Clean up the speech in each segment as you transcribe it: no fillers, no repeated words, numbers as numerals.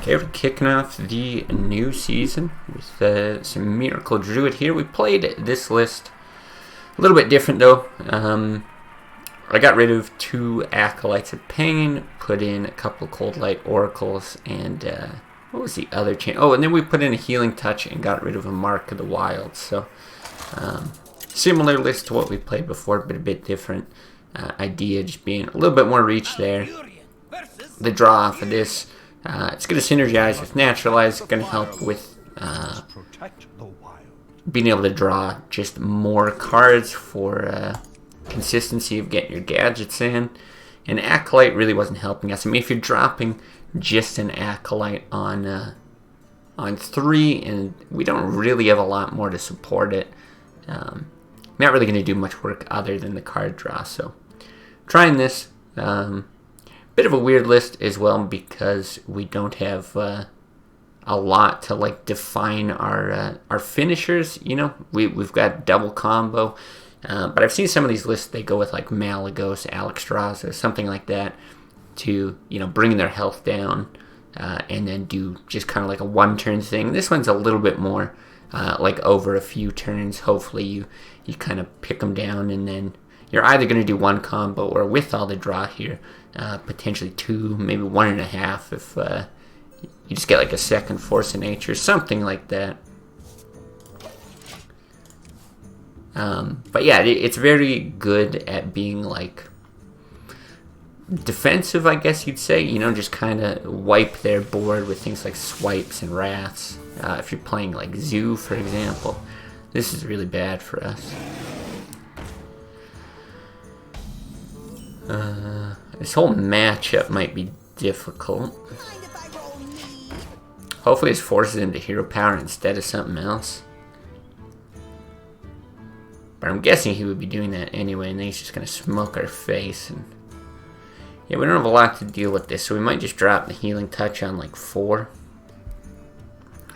Okay, we're kicking off the new season with some Miracle Druid here. We played this list a little bit different though. I got rid of 2 Acolytes of Pain, put in a couple Cold Light Oracles, and what was the other change? Oh, and then we put in a Healing Touch and got rid of a Mark of the Wild. So similar list to what we played before, but a bit different. Idea just being a little bit more reach there. The draw off of this. It's going to synergize with Naturalize. It's going to help with being able to draw just more cards for consistency of getting your gadgets in. And Acolyte really wasn't helping us. I mean, if you're dropping just an Acolyte on 3, and we don't really have a lot more to support it, not really going to do much work other than the card draw. So, trying this. Bit of a weird list as well because we don't have a lot to like define our finishers. You know, we've got double combo, but I've seen some of these lists. They go with like Malagos, Alexstrasza, something like that to bring their health down and then do just kind of like a 1-turn thing. This one's a little bit more like over a few turns. Hopefully you kind of pick them down and then you're either going to do 1 combo or with all the draw here, potentially 2, maybe 1.5 if you just get like a second Force of Nature, something like that. But yeah, it's very good at being like defensive, I guess you'd say. Just kind of wipe their board with things like swipes and wraths. If you're playing like Zoo, for example, this is really bad for us. This whole matchup might be difficult. Hopefully this forces him to hero power instead of something else. But I'm guessing he would be doing that anyway, and then he's just going to smoke our face. And yeah, we don't have a lot to deal with this, so we might just drop the Healing Touch on like 4.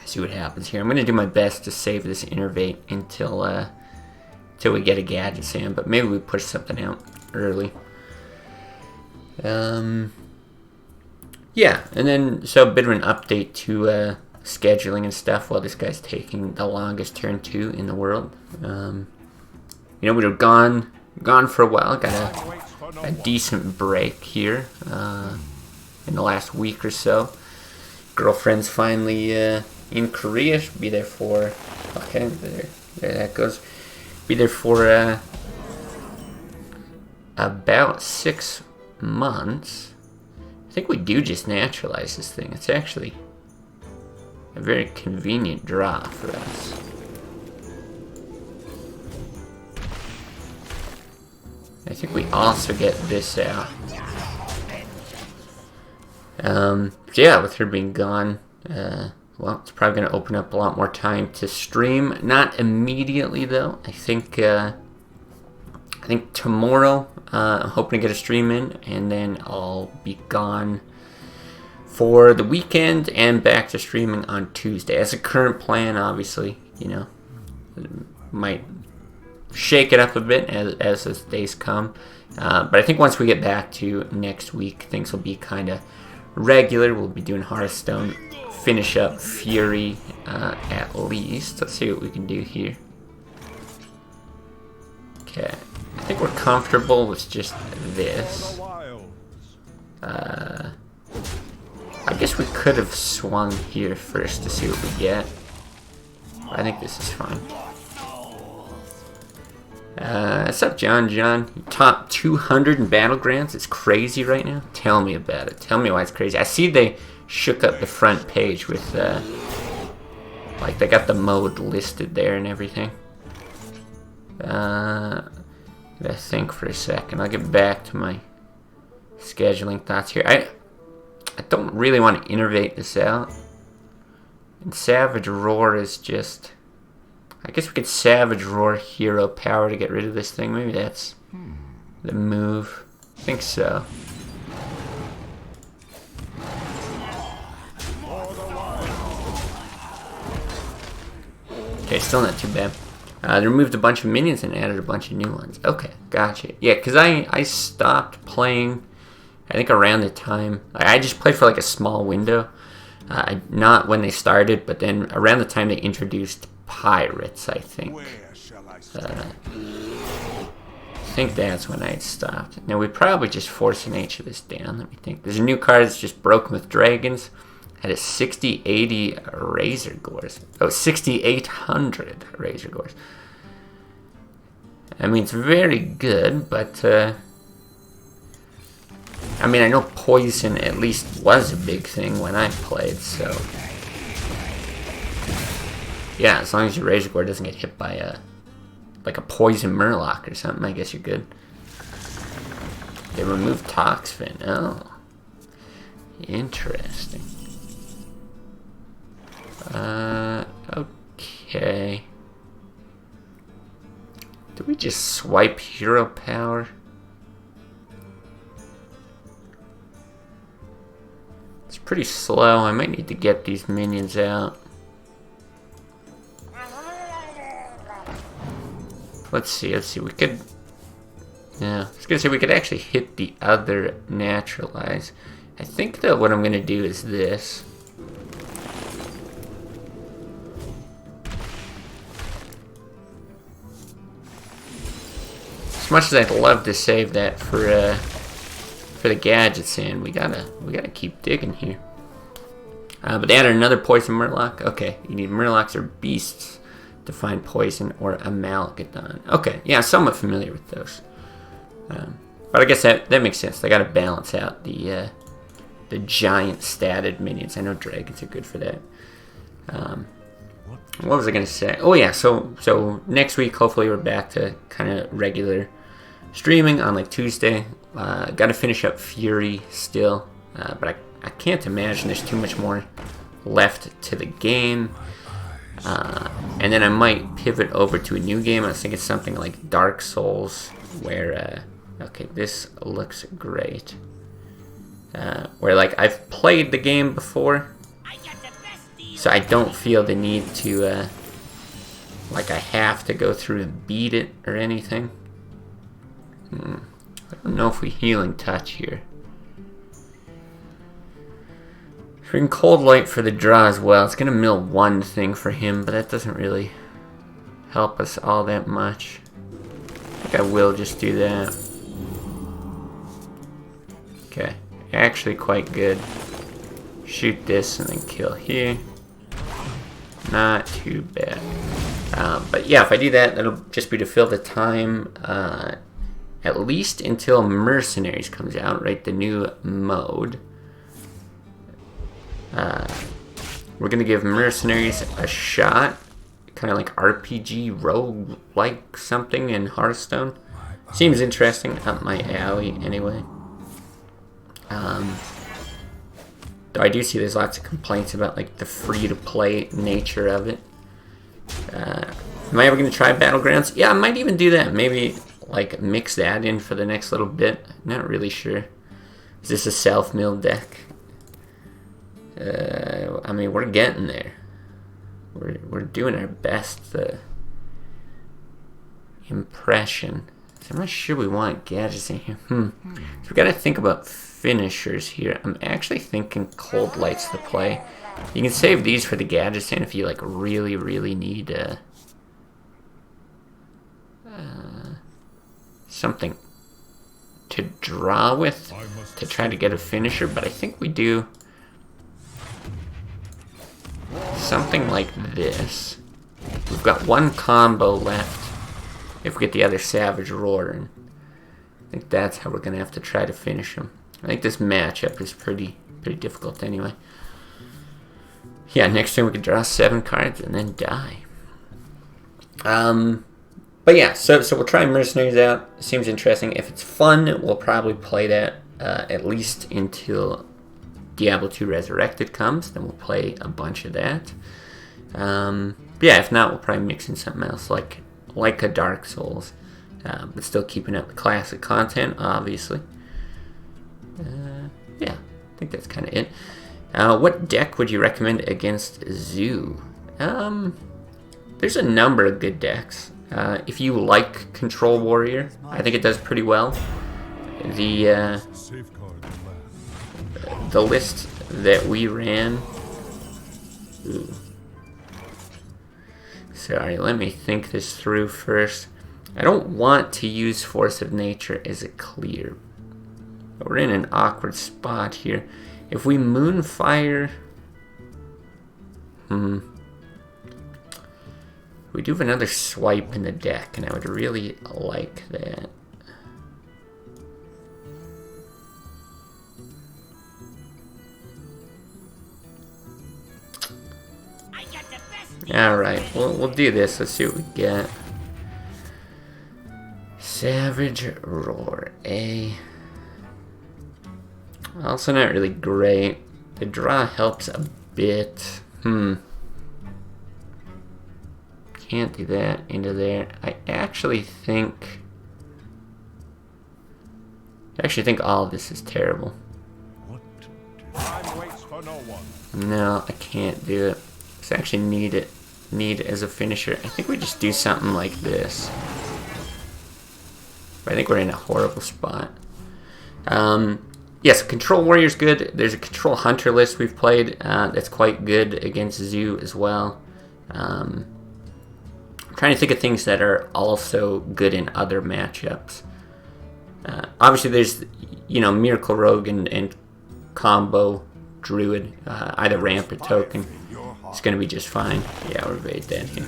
See what happens here. I'm going to do my best to save this Innervate until we get a Gadget Sand, but maybe we push something out early. Yeah, and then so a bit of an update to scheduling and stuff while this guy's taking the longest turn 2 in the world. We were gone for a while, got a decent break here in the last week or so. Girlfriend's finally in Korea, should be there for, okay, there that goes, be there for about 6 months. I think we do just naturalize this thing. It's actually a very convenient draw for us. I think we also get this out. Yeah, with her being gone, well, it's probably going to open up a lot more time to stream. Not immediately though. I think tomorrow I'm hoping to get a stream in, and then I'll be gone for the weekend and back to streaming on Tuesday. As a current plan, obviously, might shake it up a bit as those days come. But I think once we get back to next week, things will be kind of regular. We'll be doing Hearthstone, finish up Fury at least. Let's see what we can do here. Okay. I think we're comfortable with just this. I guess we could have swung here first to see what we get. I think this is fine. What's up, John? Top 200 in Battlegrounds. It's crazy right now. Tell me about it. Tell me why it's crazy. I see they shook up the front page with, like they got the mode listed there and everything. I think for a second. I'll get back to my scheduling thoughts here. I don't really want to innervate this out. And Savage Roar is just... I guess we could Savage Roar hero power to get rid of this thing. Maybe that's the move. I think so. Okay, still not too bad. They removed a bunch of minions and added a bunch of new ones. Okay, gotcha. Yeah, because I stopped playing, I think around the time, I just played for like a small window Not when they started, but then around the time they introduced pirates, I think. I think that's when I stopped. Now we probably just force an H of this down. Let me think. There's a new card that's just broken with dragons. At a 6080 Razor Gores. Oh, 6800 Razor Gores. I mean, it's very good, but I mean, I know poison at least was a big thing when I played, so yeah, as long as your Razor Gore doesn't get hit by a poison Murloc or something, I guess you're good. They removed Toxfin. Oh, interesting. Okay. Do we just swipe hero power? It's pretty slow. I might need to get these minions out. Let's see. We could... Yeah, I was gonna say we could actually hit the other naturalize. I think that what I'm gonna do is this. As much as I'd love to save that for the gadgets, and we gotta keep digging here. But they added another poison Murloc. Okay, you need Murlocs or beasts to find poison or Amalgadon. Okay, yeah, I'm somewhat familiar with those. But I guess that makes sense. They gotta balance out the giant statted minions. I know dragons are good for that. What was I gonna say? Oh yeah, so next week hopefully we're back to kind of regular streaming on like Tuesday. Gotta finish up Fury still, but I can't imagine there's too much more left to the game. And then I might pivot over to a new game. I was thinking something like Dark Souls, where okay, this looks great. Where like I've played the game before, so I don't feel the need to like I have to go through and beat it or anything. I don't know if we healing touch here. Bring Cold Light for the draw as well. It's gonna mill one thing for him, but that doesn't really help us all that much. I think I will just do that. Okay, actually quite good. Shoot this and then kill here. Not too bad. But yeah, if I do that, that'll just be to fill the time at least until Mercenaries comes out, right? The new mode. We're gonna give Mercenaries a shot, kind of like RPG rogue-like something in Hearthstone. Seems interesting, up my alley anyway. Though I do see there's lots of complaints about like the free-to-play nature of it. Am I ever gonna try Battlegrounds? Yeah, I might even do that. Maybe like mix that in for the next little bit. Not really sure. Is this a self-milled deck? I mean, we're getting there. We're doing our best impression. So I'm not sure we want gadgets in here. So we gotta think about finishers here. I'm actually thinking Cold Light's the play. You can save these for the gadgets in if you like really need something to draw with to try to get a finisher, but I think we do something like this. We've got one combo left if we get the other Savage Roar, and I think that's how we're gonna have to try to finish him. I think this matchup is pretty difficult anyway. Yeah, next turn we could draw 7 cards and then die. But yeah, so we'll try Mercenaries out. It seems interesting. If it's fun, we'll probably play that at least until Diablo 2 Resurrected comes. Then we'll play a bunch of that. But yeah, if not, we'll probably mix in something else like a Dark Souls, but still keeping up the classic content, obviously. Yeah, I think that's kind of it. What deck would you recommend against Zoo? There's a number of good decks. If you like Control Warrior, I think it does pretty well. The list that we ran Ooh. Sorry, let me think this through first. I don't want to use Force of Nature as a clear. But we're in an awkward spot here. If we Moonfire... We do have another swipe in the deck, and I would really like that. Alright, we'll do this. Let's see what we get. Savage Roar, A. Also not really great. The draw helps a bit. Can't do that into there. I actually think all of this is terrible. No, I can't do it. I actually need it as a finisher. I think we just do something like this. But I think we're in a horrible spot. Yes, Control Warrior's good. There's a Control Hunter list we've played that's quite good against Zoo as well. I'm trying to think of things that are also good in other matchups. Obviously, there's Miracle Rogue and combo Druid, either ramp or token. It's going to be just fine. Yeah, we're very dead here.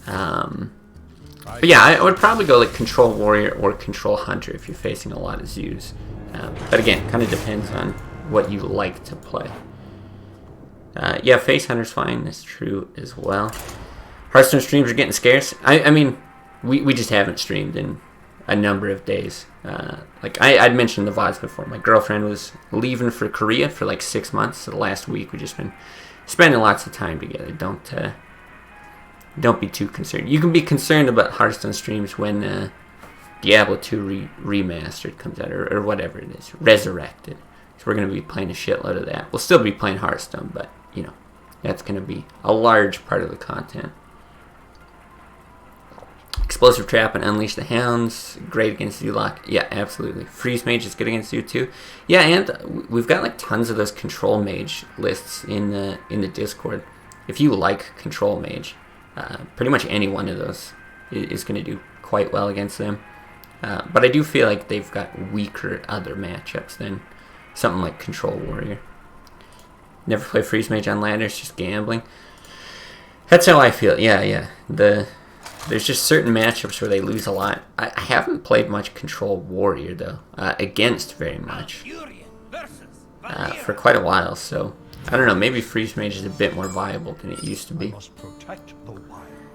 But yeah, I would probably go like Control Warrior or Control Hunter if you're facing a lot of Zoos. But again, kind of depends on what you like to play. Yeah, Face Hunter's fine. That's true as well. Hearthstone streams are getting scarce. I mean, we just haven't streamed in a number of days. Like I'd mentioned the VODs before. My girlfriend was leaving for Korea for like 6 months. So the last week we've just been spending lots of time together. Don't be too concerned. You can be concerned about Hearthstone streams when Diablo 2 Remastered comes out, or whatever it is, Resurrected. So we're going to be playing a shitload of that. We'll still be playing Hearthstone, but that's going to be a large part of the content. Explosive Trap and Unleash the Hounds, great against Zoolock. Yeah, absolutely. Freeze Mage is good against Zoo too. Yeah, and we've got like tons of those Control Mage lists in the Discord. If you like Control Mage, pretty much any one of those is going to do quite well against them. But I do feel like they've got weaker other matchups than something like Control Warrior. Never play Freeze Mage on ladder, it's just gambling. That's how I feel. Yeah. There's just certain matchups where they lose a lot. I haven't played much Control Warrior, though, against very much, for quite a while, so I don't know, maybe Freeze Mage is a bit more viable than it used to be.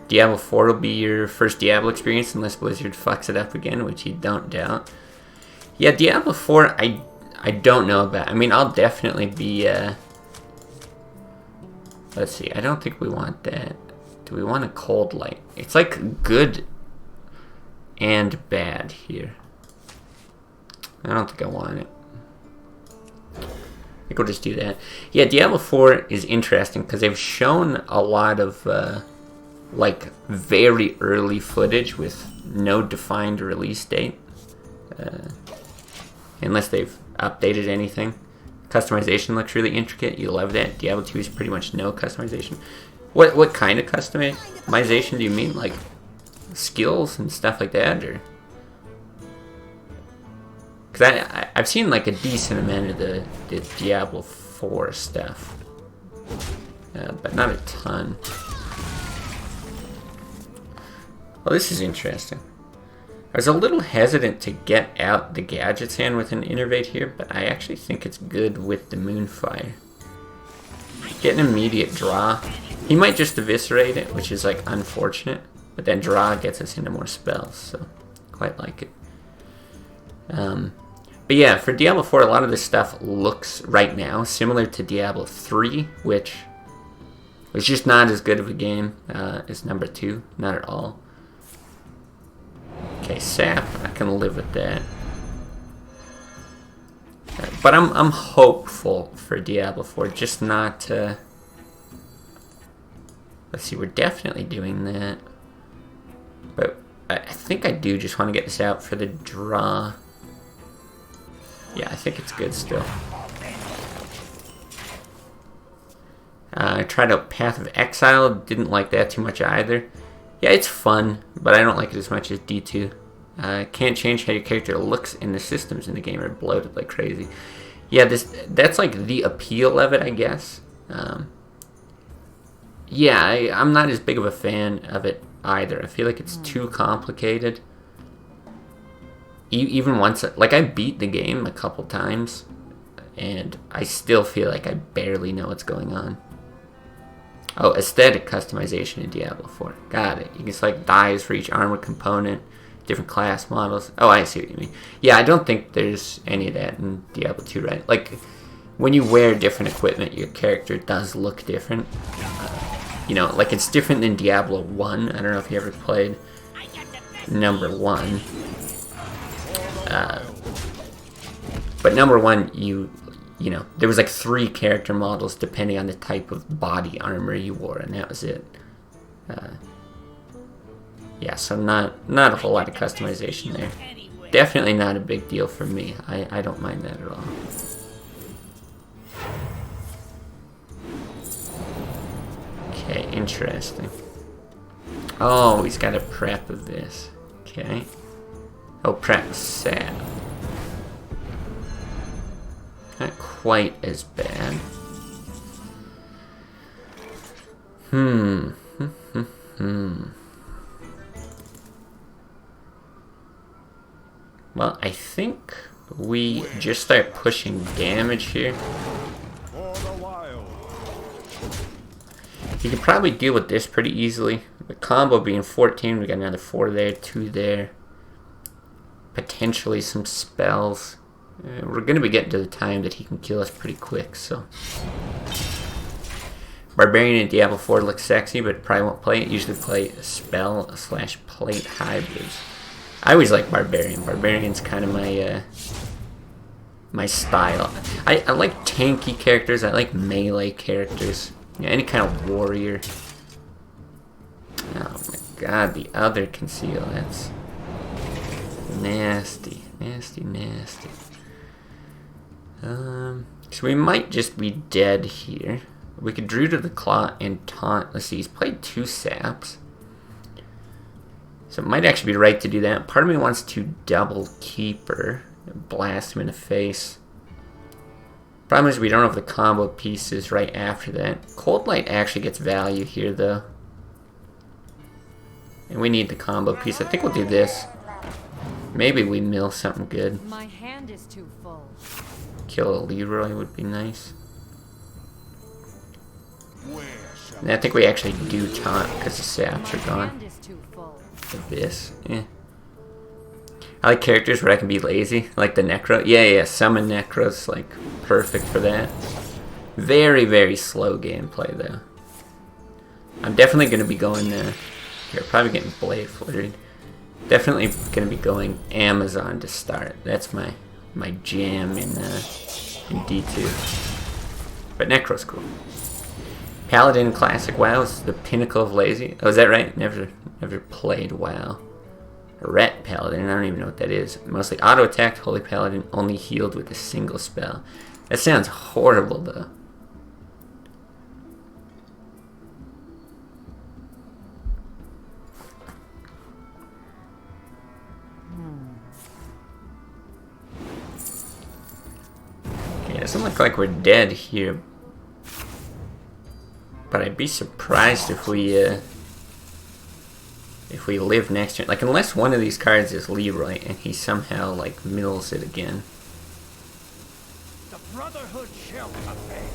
Diablo 4 will be your first Diablo experience unless Blizzard fucks it up again, which you don't doubt. Yeah, Diablo 4, I don't know about. I mean, I'll definitely be, let's see, I don't think we want that. Do we want a Cold Light? It's like good and bad here. I don't think I want it. I think we'll just do that. Yeah, Diablo 4 is interesting because they've shown a lot of like very early footage with no defined release date. Unless they've updated anything. Customization looks really intricate. You love that. Diablo 2 is pretty much no customization. What kind of customization do you mean? Like skills and stuff like that, or? Because I've seen like a decent amount of the Diablo 4 stuff, but not a ton. Well, this is interesting. I was a little hesitant to get out the Gadget's Hand with an Innervate here, but I actually think it's good with the Moonfire. Get an immediate draw. He might just eviscerate it, which is like unfortunate, but then draw gets us into more spells, so quite like it. But yeah, for Diablo 4, a lot of this stuff looks right now similar to Diablo 3, which was just not as good of a game as number 2, not at all. Okay, Sap, I can live with that. But I'm hopeful for Diablo 4, just not. Let's see, we're definitely doing that. But I think I do just want to get this out for the draw. Yeah, I think it's good still. I tried out Path of Exile, didn't like that too much either. Yeah, it's fun, but I don't like it as much as D2. Can't change how your character looks, and the systems in the game are bloated like crazy. Yeah, that's like the appeal of it, I guess. Yeah, I'm not as big of a fan of it either. I feel like it's too complicated. Even once, like, I beat the game a couple times, and I still feel like I barely know what's going on. Oh, aesthetic customization in Diablo 4. Got it. You can select dyes for each armor component, different class models. Oh, I see what you mean. Yeah, I don't think there's any of that in Diablo 2, right? Like, when you wear different equipment, your character does look different. You know, like, it's different than Diablo 1. I don't know if you ever played number 1. But number 1, you know, there was like 3 character models depending on the type of body armor you wore, and that was it. Yeah, so not a whole lot of customization there. Definitely not a big deal for me. I don't mind that at all. Okay, interesting. Oh, he's got a prep of this. Okay. Oh, prep sap. Not quite as bad. Well, I think we just start pushing damage here. You can probably deal with this pretty easily. The combo being 14, we got another 4 there, 2 there. Potentially some spells. We're going to be getting to the time that he can kill us pretty quick, so. Barbarian in Diablo 4 looks sexy, but probably won't play it. Usually play spell/plate hybrids. I always like Barbarian. Barbarian's kind of my style. I like tanky characters. I like melee characters. Yeah, any kind of warrior. Oh my god, the other conceal. That's nasty. Nasty. So we might just be dead here. We could Druid to the Claw and taunt. Let's see, he's played 2 saps. So it might actually be right to do that. Part of me wants to double Keeper and blast him in the face. Problem is we don't have the combo pieces right after that. Cold Light actually gets value here though. And we need the combo piece. I think we'll do this. Maybe we mill something good. My hand is too full. Kill a Leroy would be nice. And I think we actually do taunt because the saps are gone. Abyss, yeah. I like characters where I can be lazy, like the Necro. Yeah, summon Necro's like perfect for that. Very, very slow gameplay though. I'm definitely going to be going here, probably getting Blade Flurried. Definitely going to be going Amazon to start. That's my jam in D2. But Necro's cool. Paladin Classic WoW is the pinnacle of lazy. Oh, is that right? Never played WoW. Ret Paladin, I don't even know what that is. Mostly auto attacked. Holy Paladin only healed with a single spell. That sounds horrible though. Okay, it doesn't look like we're dead here. But I'd be surprised if we live next turn. Like, unless one of these cards is Leroy and he somehow, like, mills it again. The Brotherhood shall prevail.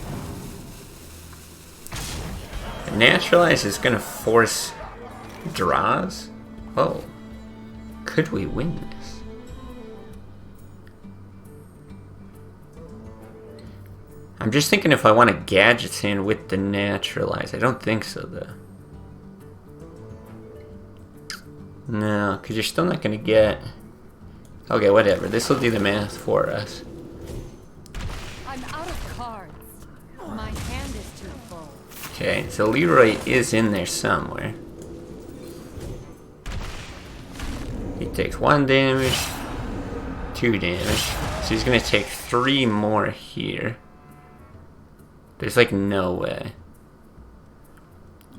Naturalize is gonna force draws? Oh. Could we win this? I'm just thinking if I want a Gadgets in with the Naturalize. I don't think so, though. No, because you're still not going to get... Okay, whatever. This will do the math for us. I'm out of cards. My hand is too full. Okay, so Leroy is in there somewhere. He takes 1 damage, 2 damage. So he's going to take 3 more here. There's like no way.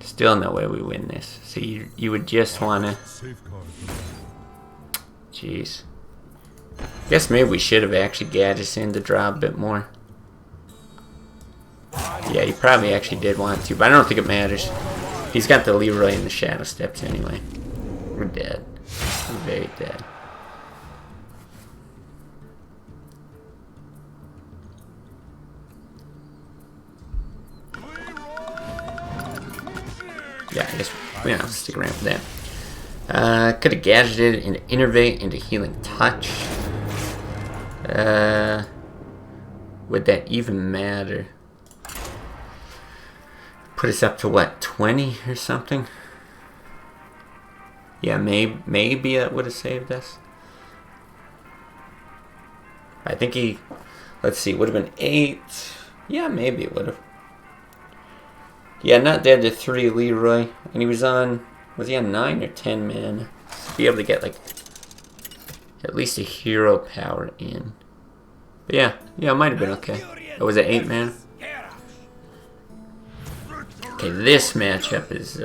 Still no way we win this. So you would just want to... Jeez. Guess maybe we should have actually gadgets in to draw a bit more. Yeah, you probably actually did want to, but I don't think it matters. He's got the Leroy and the Shadow Steps anyway. We're dead. We're very dead. Yeah, I guess we don't have to stick around for that. Could have gadgeted into Innervate into Healing Touch. Would that even matter? Put us up to what, 20 or something? Yeah, maybe that would have saved us. I think he, let's see, would have been 8. Yeah, maybe it would have. Yeah, not dead to 3 Leroy. And he was he on 9 or 10 mana? To be able to get like at least a hero power in. But yeah, it might have been okay. Oh, was it 8 mana? Okay, this matchup is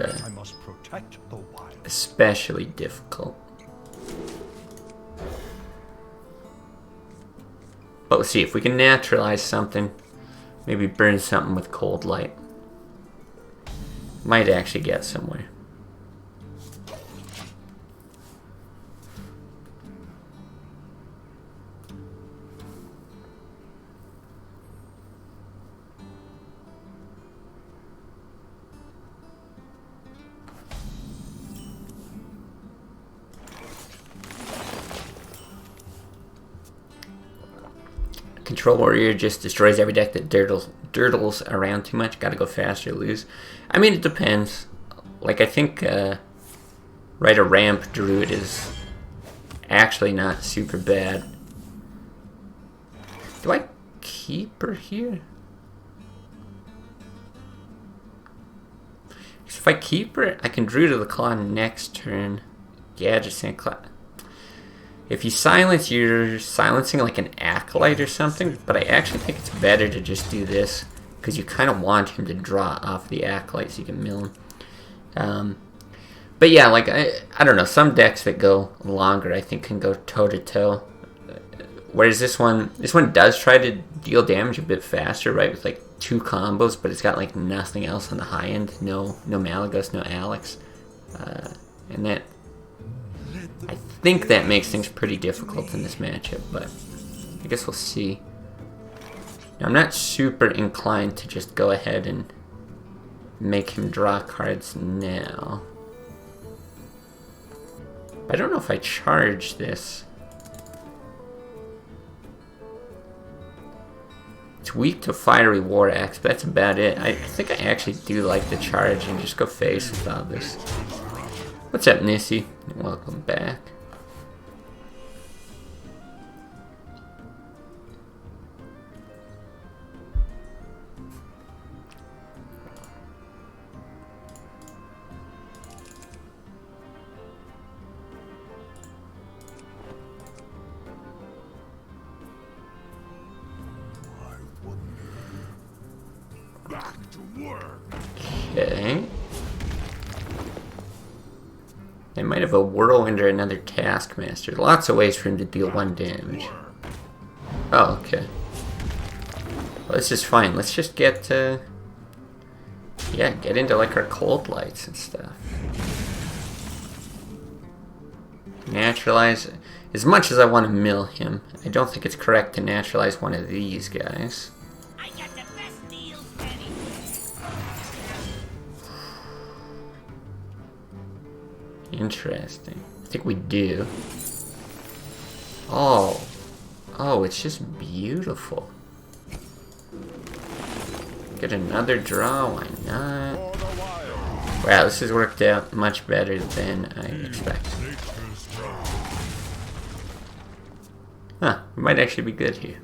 especially difficult. But we'll see if we can naturalize something. Maybe burn something with cold light. Might actually get somewhere. Control Warrior just destroys every deck that dirtles around too much. Gotta go fast or lose. I mean, it depends. Like, I think, right, a ramp Druid is actually not super bad. Do I keep her here? If I keep her, I can Druid of the Claw next turn. Gadget and Claw. If you silence, you're silencing like an Acolyte or something, but I actually think it's better to just do this, because you kind of want him to draw off the Acolyte so you can mill him. But yeah, like, I don't know, some decks that go longer I think can go toe-to-toe. Whereas this one does try to deal damage a bit faster, right, with like 2 combos, but it's got like nothing else on the high end. No Malagos, no Alex. And that, I think that makes things pretty difficult in this matchup, but I guess we'll see. Now, I'm not super inclined to just go ahead and make him draw cards now. I don't know if I charge this. It's weak to Fiery War Axe, but that's about it. I think I actually do like the charge and just go face with all this. What's up, Nissy? Welcome back. Okay. They might have a Whirlwind or another Taskmaster. Lots of ways for him to deal 1 damage. Oh, okay. Well, this is fine. Let's just get yeah, get into like our cold lights and stuff. Naturalize. As much as I want to mill him, I don't think it's correct to naturalize one of these guys. I got the best deals, Penny. Interesting. I think we do. Oh, it's just beautiful. Get another draw, why not? Wow, this has worked out much better than I expected. Huh, we might actually be good here.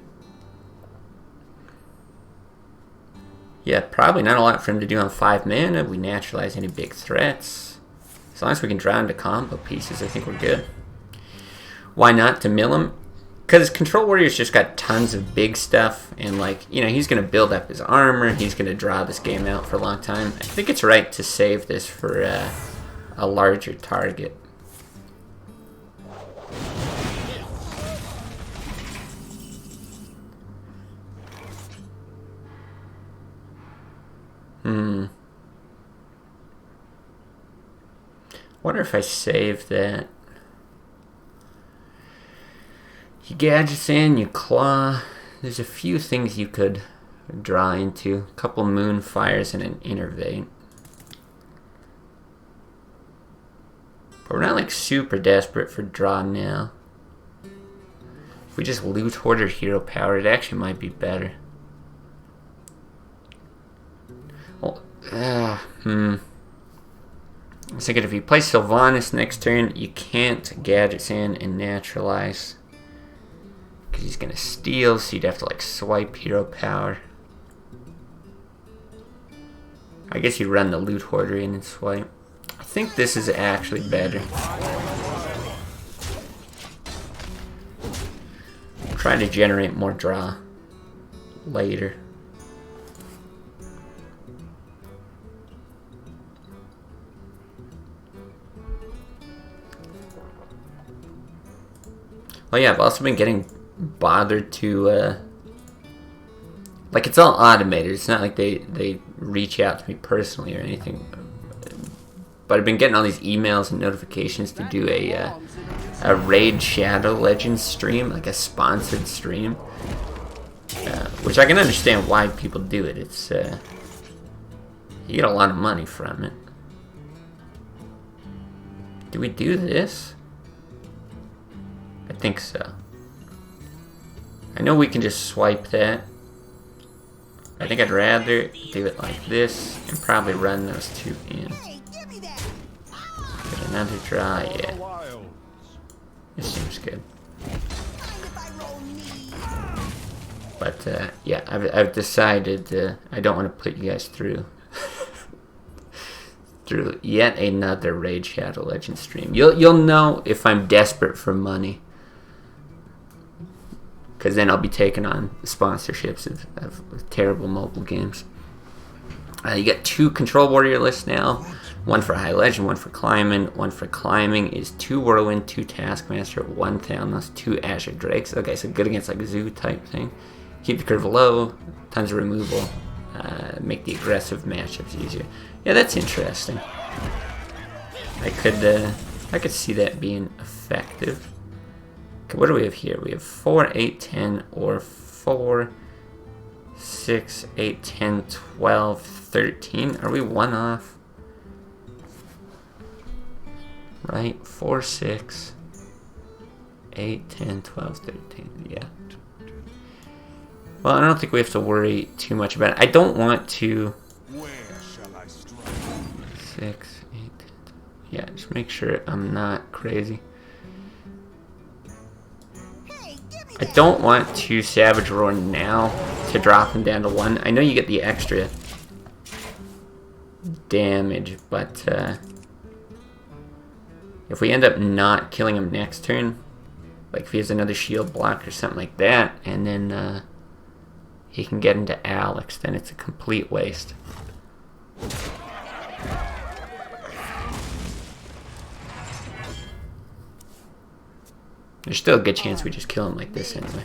Yeah, probably not a lot for him to do on 5 mana. We naturalize any big threats. As long as we can draw into combo pieces, I think we're good. Why not to mill him? because Control Warrior's just got tons of big stuff, and like, you know, he's going to build up his armor, he's going to draw this game out for a long time. I think it's right to save this for a larger target. Wonder if I save that. You gadgets in, you claw. There's a few things you could draw into. A couple Moonfires and an Innervate. But we're not like super desperate for draw now. If we just Loot Hoarder Hero Power, it actually might be better. Well, I was thinking if you play Sylvanas next turn, you can't gadgets in and naturalize. Because he's going to steal, so you'd have to like swipe hero power. I guess you run the Loot Hoarder in and swipe. I think this is actually better. Try to generate more draw later. Oh yeah, I've also been getting bothered to, like, it's all automated. It's not like they reach out to me personally or anything. But I've been getting all these emails and notifications to do a Raid Shadow Legends stream, like a sponsored stream. Which I can understand why people do it. It's, you get a lot of money from it. Do we do this? I think so. I know we can just swipe that. I think I'd rather do it like this and probably run those two in. Get another draw, yeah. This seems good. But yeah, I've decided I don't want to put you guys through yet another Raid Shadow Legends stream. You'll know if I'm desperate for money. Because then I'll be taking on sponsorships of terrible mobile games. You get 2 Control Warrior lists now. One for High Legend, one for Climbing. One for Climbing is 2 Whirlwind, 2 Taskmaster, 1 Thanos, 2 Azure Drakes. Okay, so good against like a zoo type thing. Keep the curve low, tons of removal. Make the aggressive matchups easier. Yeah, that's interesting. I could see that being effective. Okay, what do we have here? We have 4, 8, 10, or 4, 6, 8, 10, 12, 13. Are we 1 off? Right? 4, 6, 8, 10, 12, 13. Yeah. Well, I don't think we have to worry too much about it. I don't want to... 6, 8, 10... Yeah, just make sure I'm not crazy. I don't want to Savage Roar now to drop him down to 1. I know you get the extra damage, but if we end up not killing him next turn, like if he has another shield block or something like that, and then he can get into Alex, then it's a complete waste. There's still a good chance we just kill him like this anyway.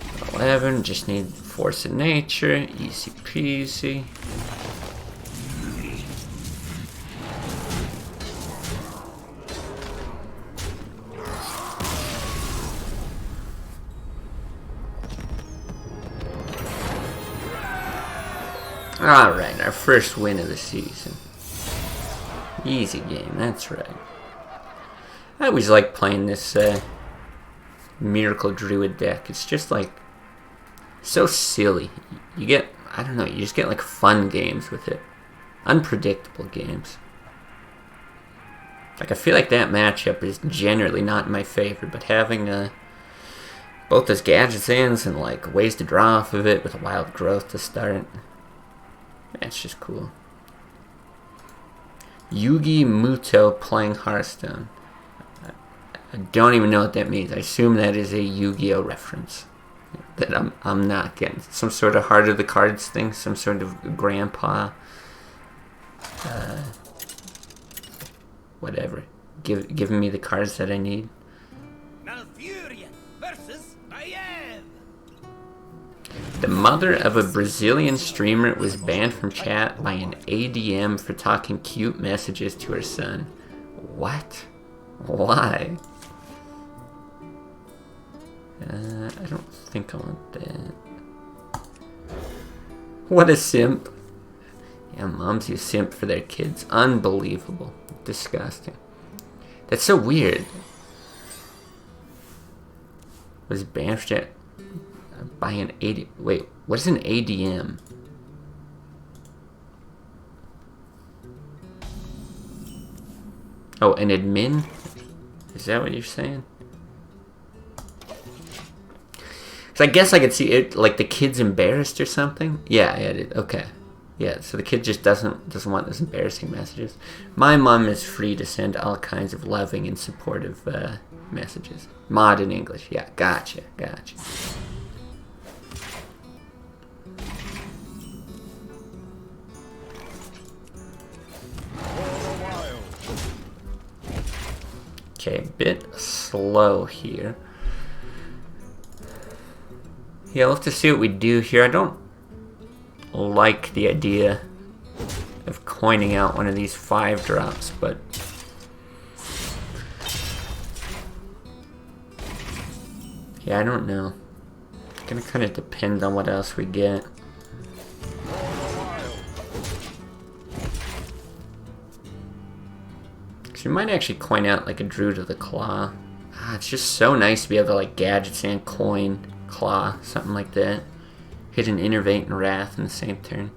$11, just need Force of Nature, easy peasy. Alright, our first win of the season. Easy game, that's right. I always like playing this Miracle Druid deck. It's just like so silly. You get, I don't know, you just get like fun games with it. Unpredictable games. Like I feel like that matchup is generally not in my favor, but having both those gadgets ins and like ways to draw off of it with a wild growth to start. That's just cool. Yugi Muto playing Hearthstone. I don't even know what that means. I assume that is a Yu-Gi-Oh reference that I'm not getting. Some sort of Heart of the Cards thing. Some sort of grandpa. Whatever. Giving me the cards that I need. Malfurion versus Maiev. The mother of a Brazilian streamer was banned from chat by an ADM for talking cute messages to her son. What? Why? I don't think I want that. What a simp. Yeah, moms use simp for their kids. Unbelievable. Disgusting. That's so weird. Was banned from chat by an AD... Wait, what is an ADM? Oh, an admin? Is that what you're saying? So I guess I could see it, like the kid's embarrassed or something. Yeah, okay. Yeah, so the kid just doesn't want those embarrassing messages. My mom is free to send all kinds of loving and supportive messages. Mod in English. Yeah, gotcha. Okay, a bit slow here. Yeah, we'll have to see what we do here. I don't like the idea of coining out one of these 5 drops, but yeah, I don't know. It's gonna kind of depend on what else we get. Because we might actually coin out like a Druid of the Claw. It's just so nice to be able to like gadgets and coin, claw, something like that. Hit an Innervate and Wrath in the same turn.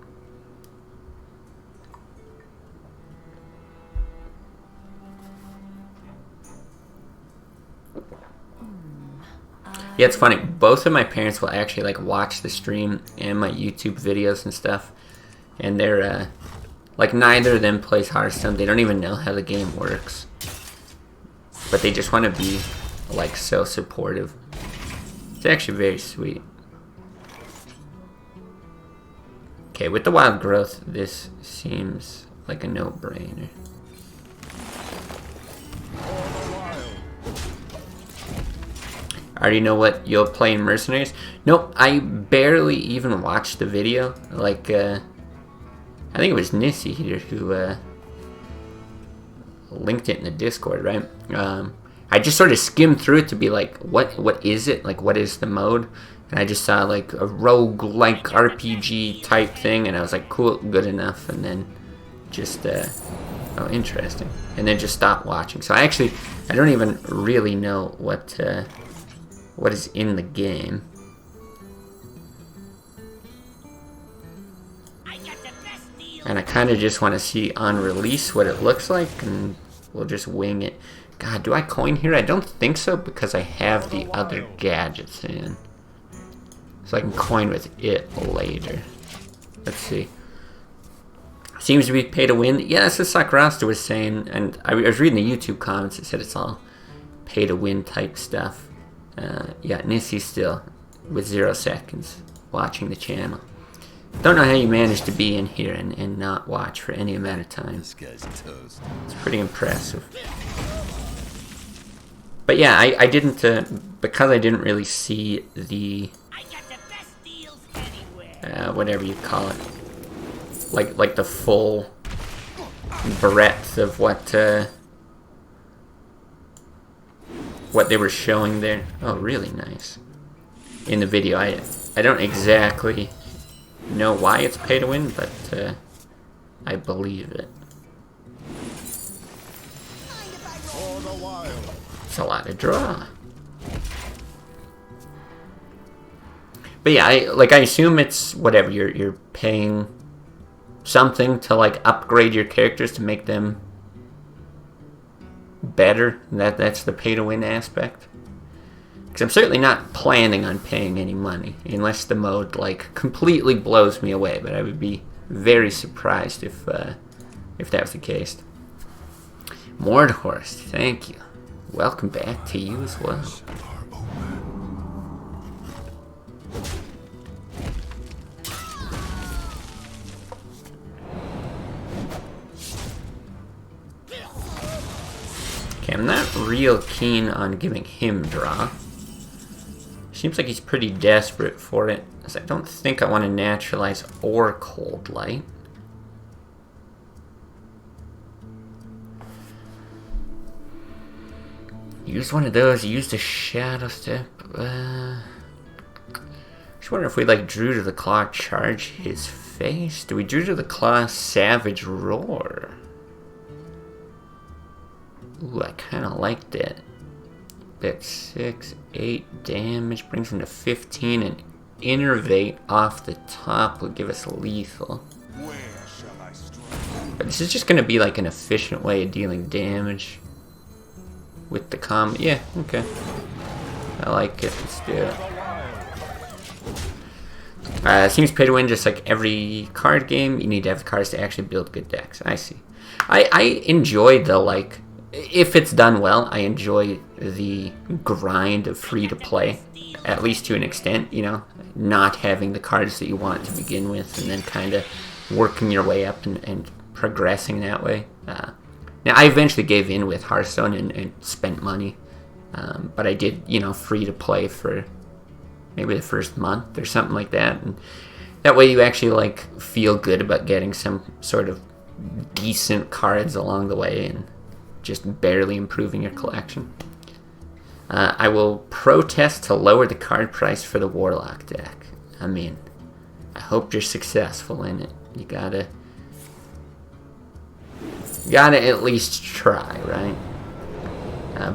Yeah, it's funny. Both of my parents will actually like watch the stream and my YouTube videos and stuff, and they're like neither of them plays Hearthstone. They don't even know how the game works, but they just want to be like so supportive. It's actually very sweet. Okay, with the wild growth, this seems like a no-brainer. I already know what you'll play in Mercenaries. Nope, I barely even watched the video. Like, I think it was Nissy here who linked it in the Discord, right? I just sort of skimmed through it to be like, what is it? Like, what is the mode? And I just saw like a rogue-like RPG type thing, and I was like, cool, good enough. And then just, oh, interesting. And then just stopped watching. So I don't even really know what is in the game. And I kind of just want to see on release what it looks like, and we'll just wing it. God, do I coin here? I don't think so, because I have the other gadgets in. So I can coin with it later. Let's see. Seems to be pay to win. Yeah, that's what Sakurasta was saying, and I was reading the YouTube comments. It said it's all pay to win type stuff. Yeah, Nissy's still with 0 seconds watching the channel. Don't know how you managed to be in here and not watch for any amount of time. This guy's toast. It's pretty impressive. But yeah, I didn't, because I didn't really see the, whatever you call it, like the full breadth of what they were showing there. Oh, really nice. In the video, I don't exactly know why it's pay to win, but I believe it. It's a lot to draw. But yeah, I assume it's whatever, you're paying something to like upgrade your characters to make them better. That's the pay to win aspect. Because I'm certainly not planning on paying any money unless the mode like completely blows me away, but I would be very surprised if that was the case. Mordhorst, thank you. Welcome back to you as well. Okay, I'm not real keen on giving him draw. Seems like he's pretty desperate for it, as I don't think I want to naturalize or cold light. Use one of those, use the shadow step. Just wonder if we like Druid of the Claw charge his face. Do we Druid of the Claw Savage Roar? Ooh, I kind of like that. That's 6, 8 damage, brings him to 15, and Innervate off the top will give us lethal. But this is just going to be like an efficient way of dealing damage with the combo. Yeah, okay. I like it. Let's do it. Seems pay to win, just like every card game. You need to have the cards to actually build good decks. I see. I enjoy the, like, if it's done well, I enjoy the grind of free to play, at least to an extent, you know, not having the cards that you want to begin with and then kind of working your way up and progressing that way. Now, I eventually gave in with Hearthstone and spent money, but I did, you know, free to play for maybe the first month or something like that, and that way you actually, like, feel good about getting some sort of decent cards along the way and just barely improving your collection. I will protest to lower the card price for the Warlock deck. I mean, I hope you're successful in it. You gotta at least try, right?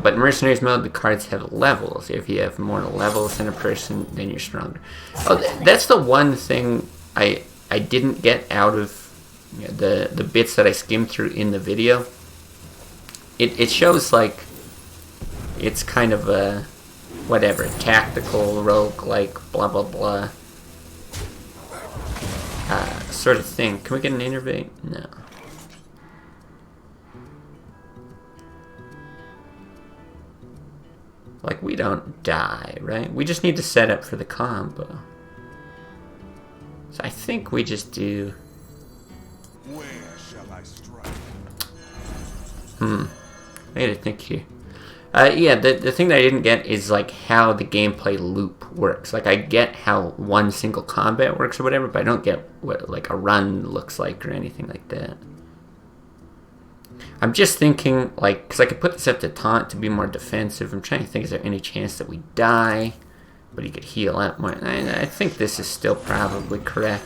But in Mercenaries mode, the cards have levels. If you have more levels than a person, then you're stronger. Oh, that's the one thing I didn't get out of, you know, the bits that I skimmed through in the video. It shows, like, it's kind of a, whatever, tactical, rogue-like, blah blah blah sort of thing. Can we get an Innervate? No. Like, we don't die, right? We just need to set up for the combo. So I think we just do... Where shall I strike? I gotta think here. Yeah, the thing that I didn't get is, like, how the gameplay loop works. Like, I get how one single combat works or whatever, but I don't get what, like, a run looks like or anything like that. I'm just thinking, like, because I could put this up to taunt to be more defensive. I'm trying to think, is there any chance that we die? But he could heal up more. I think this is still probably correct.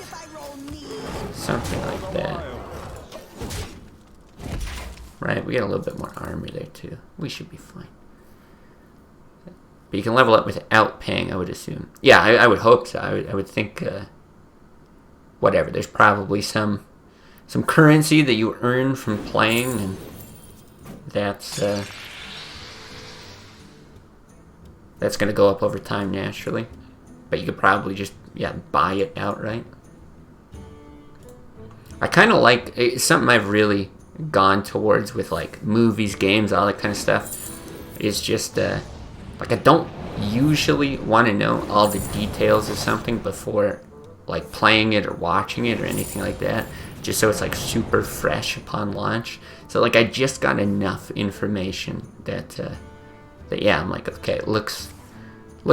Something like that. Right, we got a little bit more armor there too. We should be fine. But you can level up without paying, I would assume. Yeah, I would hope so. I would think, whatever, there's probably some currency that you earn from playing, and that's going to go up over time naturally. But you could probably just, yeah, buy it outright. I kind of like, it's something I've really gone towards with, like, movies, games, all that kind of stuff, is just, like, I don't usually want to know all the details of something before, like, playing it or watching it or anything like that, just so it's, like, super fresh upon launch. So, like, I just got enough information that yeah, I'm like, okay, it looks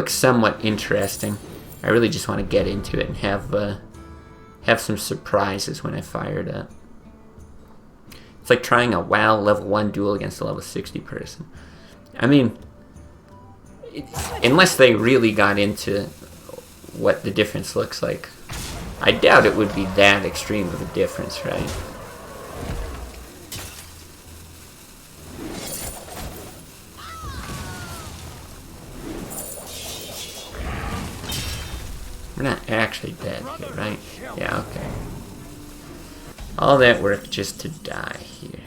somewhat interesting. I really just want to get into it and have some surprises when I fire it up. It's like trying a WoW level 1 duel against a level 60 person. I mean, unless they really got into what the difference looks like, I doubt it would be that extreme of a difference, right? We're not actually dead here, right? Yeah, okay. All that work just to die here.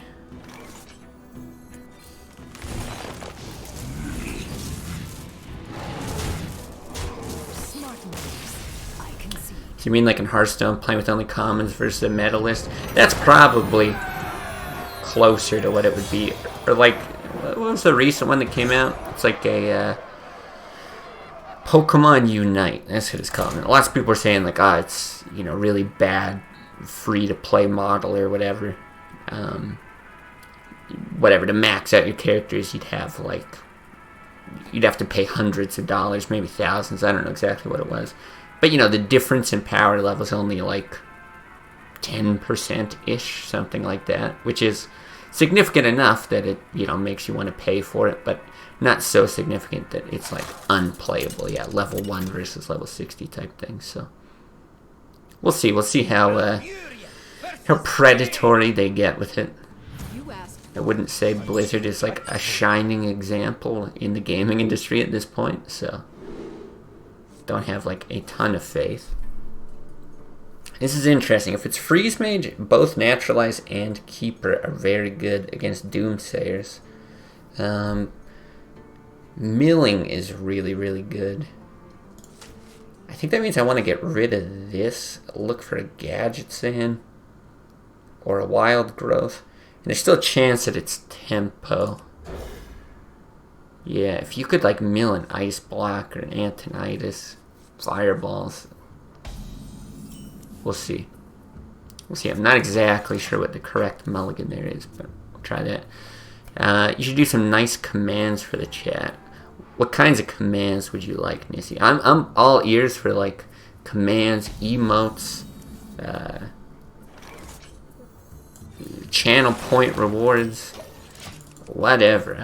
So you mean like in Hearthstone, playing with only commons versus a meta list? That's probably closer to what it would be. Or like, what was the recent one that came out? It's like a Pokemon Unite. That's what it's called. And lots of people are saying like, ah, it's, you know, really bad free-to-play model or whatever. Whatever, to max out your characters, you'd have to pay hundreds of dollars, maybe thousands. I don't know exactly what it was. But, you know, the difference in power level is only like 10%-ish, something like that, which is significant enough that it, you know, makes you want to pay for it, but not so significant that it's like unplayable. Yeah, level 1 versus level 60 type thing. So we'll see. We'll see how predatory they get with it. I wouldn't say Blizzard is like a shining example in the gaming industry at this point, so don't have like a ton of faith. This is interesting. If it's Freeze Mage, both Naturalize and Keeper are very good against Doomsayers. Milling is really, really good. I think that means I want to get rid of this, look for a Gadget Sand or a Wild Growth. And there's still a chance that it's Tempo. Yeah, if you could like mill an Ice Block or an Antonitis, Fireballs. We'll see. We'll see. I'm not exactly sure what the correct mulligan there is, but we'll try that. You should do some nice commands for the chat. What kinds of commands would you like, Nissy? I'm all ears for like commands, emotes, channel point rewards, whatever.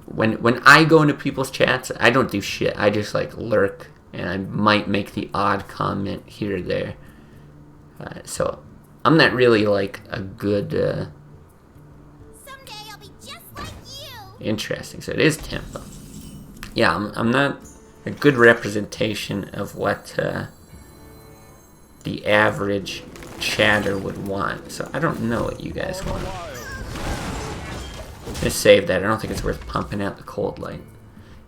When I go into people's chats, I don't do shit. I just like lurk, and I might make the odd comment here or there. So I'm not really like a good. Someday I'll be just like you. Interesting. So it is Tempo. Yeah, I'm not a good representation of what the average chatter would want. So I don't know what you guys want. Just save that. I don't think it's worth pumping out the cold light.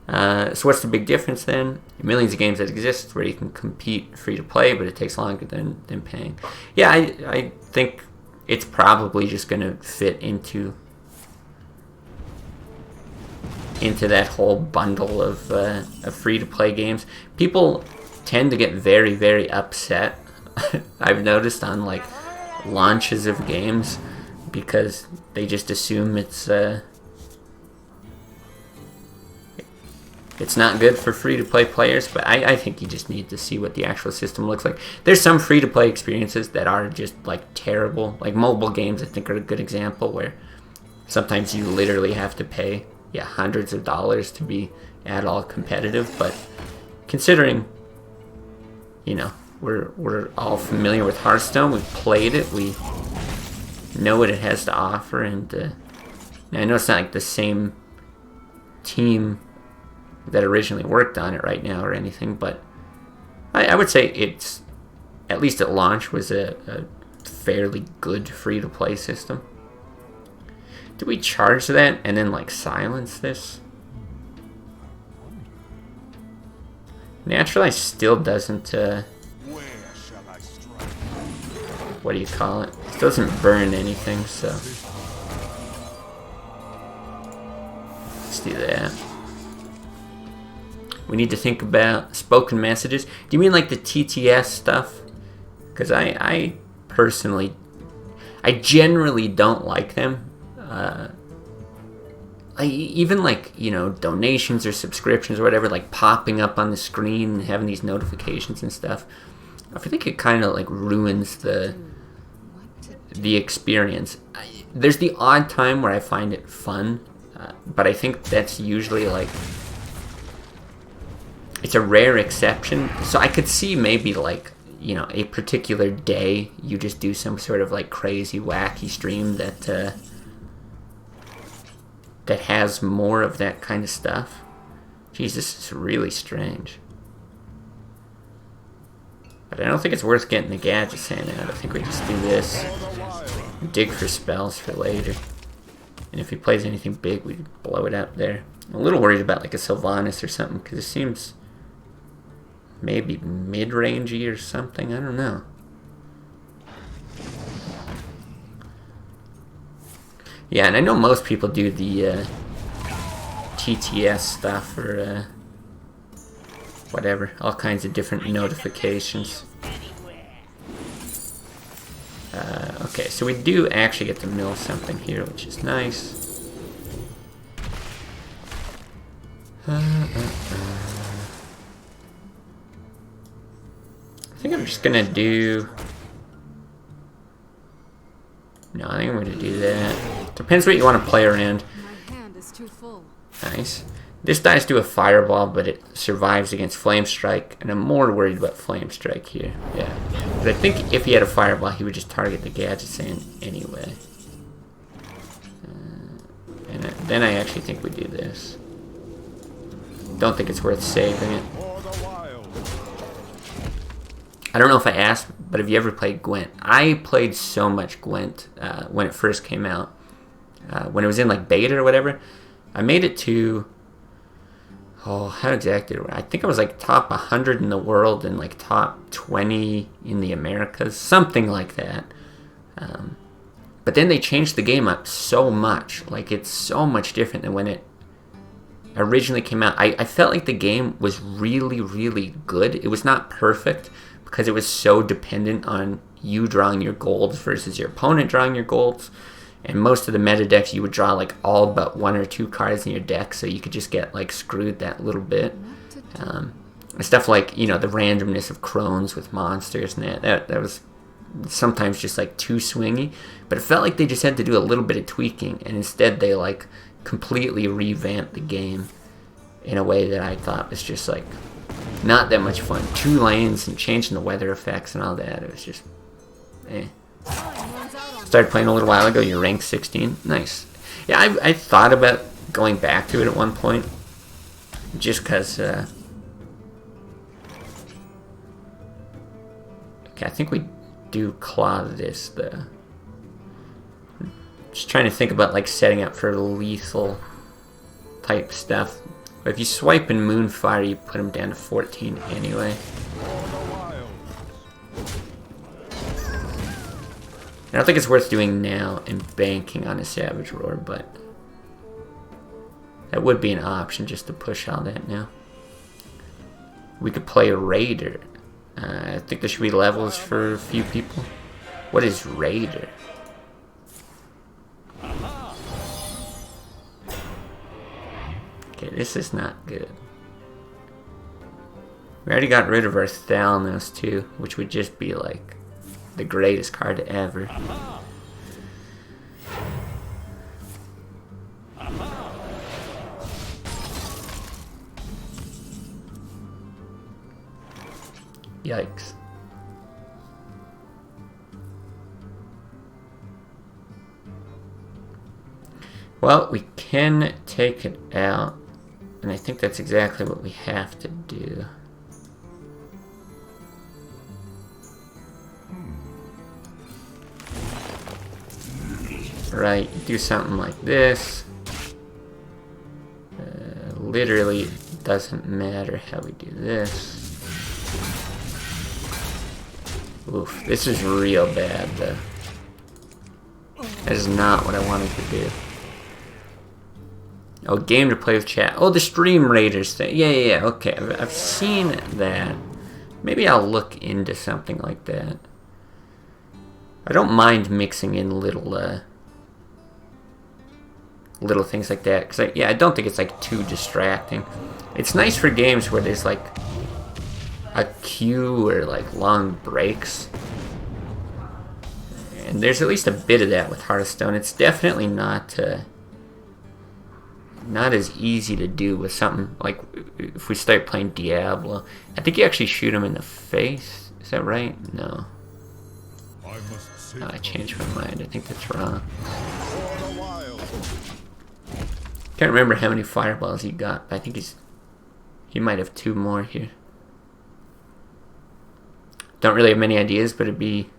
So what's the big difference then? Millions of games that exist where you can compete free to play, but it takes longer than paying. Yeah, I think it's probably just going to fit into that whole bundle of free to play games. People tend to get very, very upset. I've noticed on like launches of games because they just assume it's not good for free-to-play players, but I think you just need to see what the actual system looks like. There's some free-to-play experiences that are just like terrible. Like mobile games, I think, are a good example where sometimes you literally have to pay hundreds of dollars to be at all competitive. But considering, you know, we're all familiar with Hearthstone, we've played it, we know what it has to offer, and I know it's not like the same team that originally worked on it right now or anything, but I would say it's, at least at launch, was a fairly good free-to-play system. Do we charge that and then like silence this? Naturalize still doesn't Where shall I strike? what do you call it? It doesn't burn anything, so let's do that. We need to think about spoken messages. Do you mean like the TTS stuff? Because I personally, I generally don't like them. Even like, you know, donations or subscriptions or whatever, like popping up on the screen and having these notifications and stuff. I think it kind of like ruins the experience. There's the odd time where I find it fun, but I think that's usually like, it's a rare exception. So I could see maybe like, you know, a particular day you just do some sort of like crazy wacky stream that that has more of that kind of stuff. Jeez, this is really strange. But I don't think it's worth getting the Gadget Sand out. I think we just do this. Dig for spells for later. And if he plays anything big, we blow it up there. I'm a little worried about like a Sylvanas or something, because it seems maybe mid-rangey or something. I don't know. Yeah, and I know most people do the TTS stuff or whatever, all kinds of different notifications. Okay, so we do actually get to mill something here, which is nice. I think I'm just gonna do... No, I think I'm gonna do that. Depends what you want to play around. My hand is too full. Nice. This dies to a fireball, but it survives against flame strike, and I'm more worried about flame strike here. Yeah, because I think if he had a fireball, he would just target the gadget sand anyway. And then I actually think we do this. Don't think it's worth saving it. I don't know if I asked, but have you ever played Gwent? I played so much Gwent when it first came out. When it was in like beta or whatever. I made it to... Oh, how exactly? I think I was like top 100 in the world and like top 20 in the Americas. Something like that. But then they changed the game up so much. Like, it's so much different than when it originally came out. I felt like the game was really, really good. It was not perfect because it was so dependent on you drawing your golds versus your opponent drawing your golds. And most of the meta decks, you would draw like all but 1 or 2 cards in your deck, so you could just get like screwed that little bit. Stuff like, you know, the randomness of crones with monsters and that was sometimes just like too swingy. But it felt like they just had to do a little bit of tweaking, and instead they like completely revamped the game in a way that I thought was just like not that much fun. 2 lanes and changing the weather effects and all that. It was just eh. Started playing a little while ago. You're ranked 16. Nice. Yeah, I thought about going back to it at one point, just because. Okay, I think we do claw this. Just trying to think about like setting up for lethal type stuff. But if you swipe in Moonfire, you put him down to 14 anyway. I don't think it's worth doing now and banking on a Savage Roar, but that would be an option just to push all that now. We could play Raider. I think there should be levels for a few people. What is Raider? Okay, this is not good. We already got rid of our Thalnos too, which would just be like the greatest card ever. Yikes. Well, we can take it out, and I think that's exactly what we have to do. Right, do something like this. Literally doesn't matter how we do this. Oof, this is real bad though. That is not what I wanted to do. Oh, game to play with chat. Oh, the Stream Raiders thing. Yeah, okay. I've seen that. Maybe I'll look into something like that. I don't mind mixing in little things like that, because I don't think it's like too distracting. It's nice for games where there's like a queue or like long breaks, and there's at least a bit of that with Hearthstone. It's definitely not as easy to do with something like if we start playing Diablo. I think you actually shoot him in the face. Is that right? No. I changed my mind. I think that's wrong. Can't remember how many fireballs he got, but I think he might have 2 more here. Don't really have many ideas, but it'd be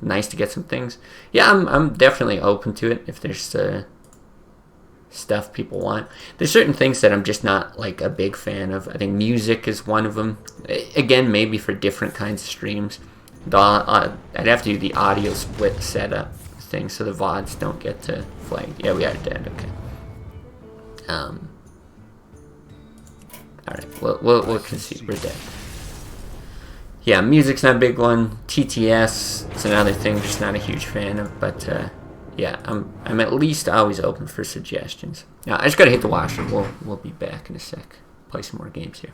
nice to get some things. Yeah, I'm definitely open to it if there's stuff people want. There's certain things that I'm just not like a big fan of. I think music is one of them. Again, maybe for different kinds of streams. I'd have to do the audio split setup thing so the VODs don't get to flag. Yeah, we are dead. Okay. Alright, we'll concede. We're dead. Yeah, music's not a big one. TTS is another thing, just not a huge fan of. But yeah, I'm at least always open for suggestions. Now I just gotta hit the washer. We'll be back in a sec. Play some more games here.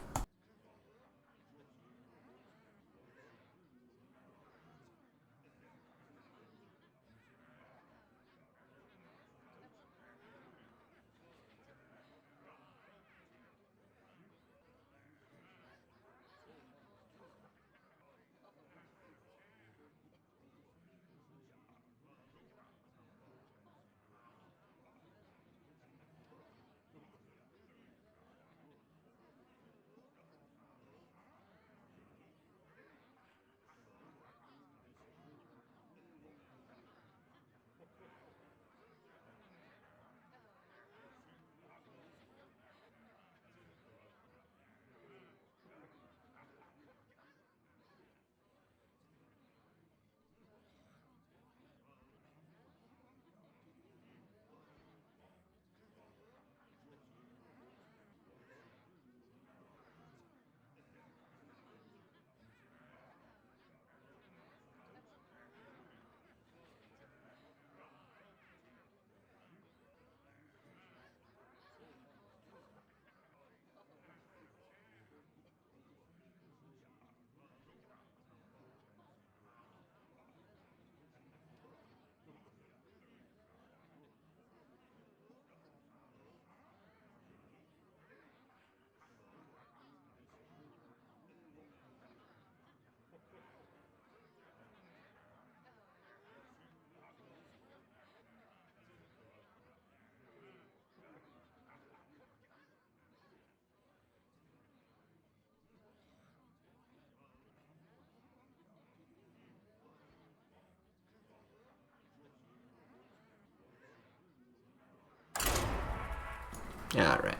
Alright.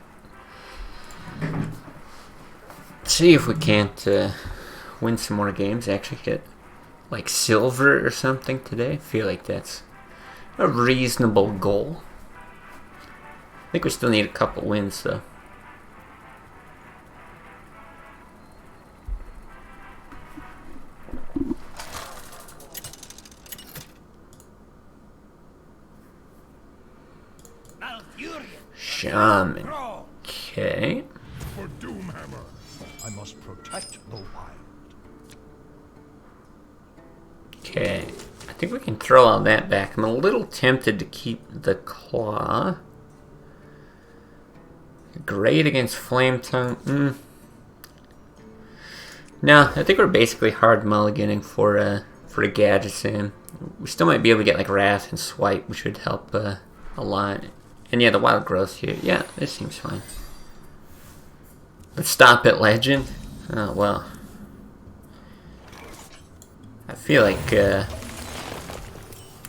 See if we can't win some more games. Actually hit like silver or something today. I feel like that's a reasonable goal. I think we still need a couple wins though. Shaman. Okay. For Doomhammer, I must protect the wild. Okay. I think we can throw all that back. I'm a little tempted to keep the claw. Great against Flame Tongue. No, I think we're basically hard mulliganing for a gadget in. We still might be able to get like Wrath and Swipe, which would help a lot. And yeah, the Wild Growth here. Yeah, this seems fine. Let's stop at Legend. Oh, well. I feel like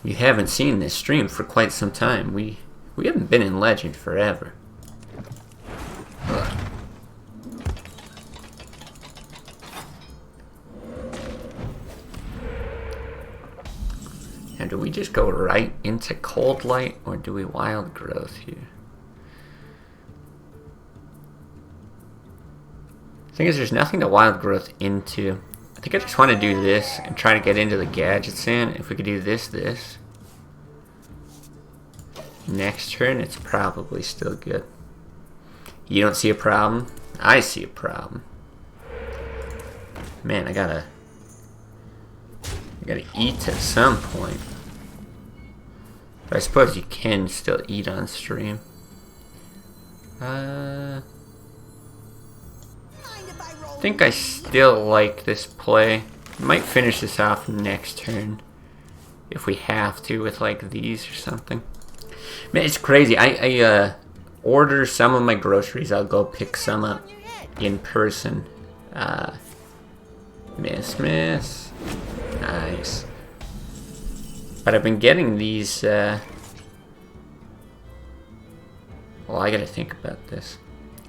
you haven't seen this stream for quite some time. We haven't been in Legend forever. Ugh. Now, do we just go right into Cold Light, or do we Wild Growth here? The thing is, there's nothing to Wild Growth into. I think I just want to do this and try to get into the gadgets in. If we could do this. Next turn, it's probably still good. You don't see a problem? I see a problem. Man, I gotta eat at some point. But I suppose you can still eat on stream. I think I still like this play. Might finish this off next turn if we have to with like these or something. Man, it's crazy. I order some of my groceries. I'll go pick some up in person. Miss. Nice. But I've been getting these Well, I gotta think about this.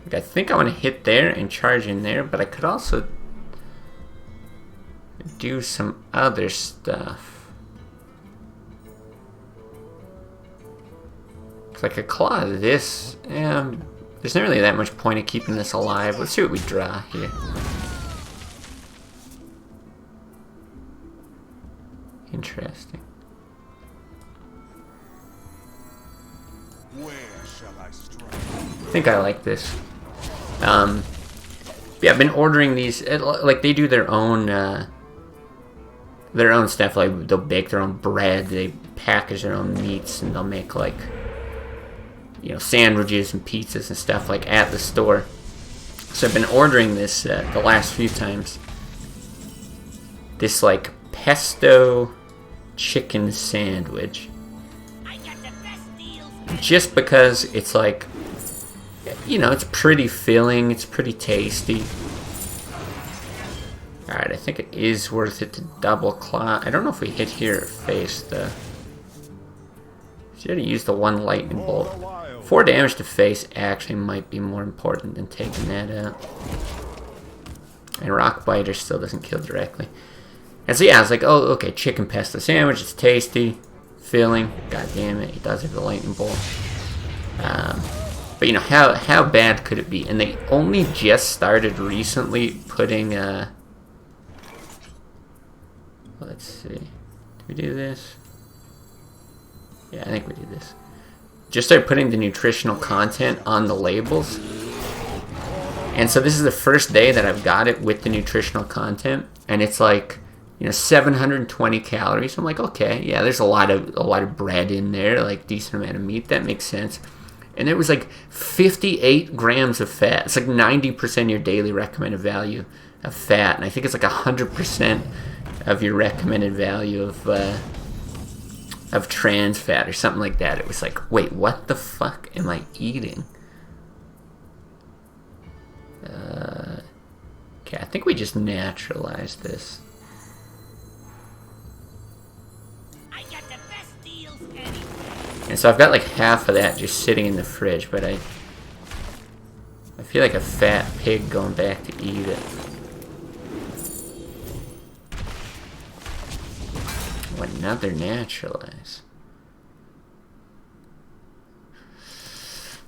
Like, I think I want to hit there and charge in there, but I could also do some other stuff. Cause I could claw this. There's not really that much point in keeping this alive. Let's see what we draw here. Interesting. Where shall I strike? I think I like this. Yeah, I've been ordering these. Like they do their own stuff. Like they'll bake their own bread. They package their own meats, and they'll make like, you know, sandwiches and pizzas and stuff like at the store. So I've been ordering this the last few times. This like pesto chicken sandwich. I got the best deals. Just because it's like, you know, it's pretty filling, it's pretty tasty. Alright, I think it is worth it to double claw. I don't know if we hit here or face though. Should have used the one lightning bolt. 4 damage to face actually might be more important than taking that out. And Rock Biter still doesn't kill directly. And so yeah, I was like, oh, okay, chicken pesto sandwich, it's tasty, filling. God damn it, he does have the lightning bolt. But you know, how bad could it be? And they only just started recently putting, let's see, did we do this? Yeah, I think we did this. Just started putting the nutritional content on the labels. And so this is the first day that I've got it with the nutritional content, and it's like, you know, 720 calories. I'm like, okay, yeah, there's a lot of bread in there, like decent amount of meat. That makes sense. And it was like 58 grams of fat. It's like 90% your daily recommended value of fat, and I think it's like 100% of your recommended value of trans fat or something like that. It was like, wait, what the fuck am I eating? Okay, I think we just naturalized this. I got the best deals anywhere. And so I've got like half of that just sitting in the fridge, but I feel like a fat pig going back to eat it. Oh, another naturalize.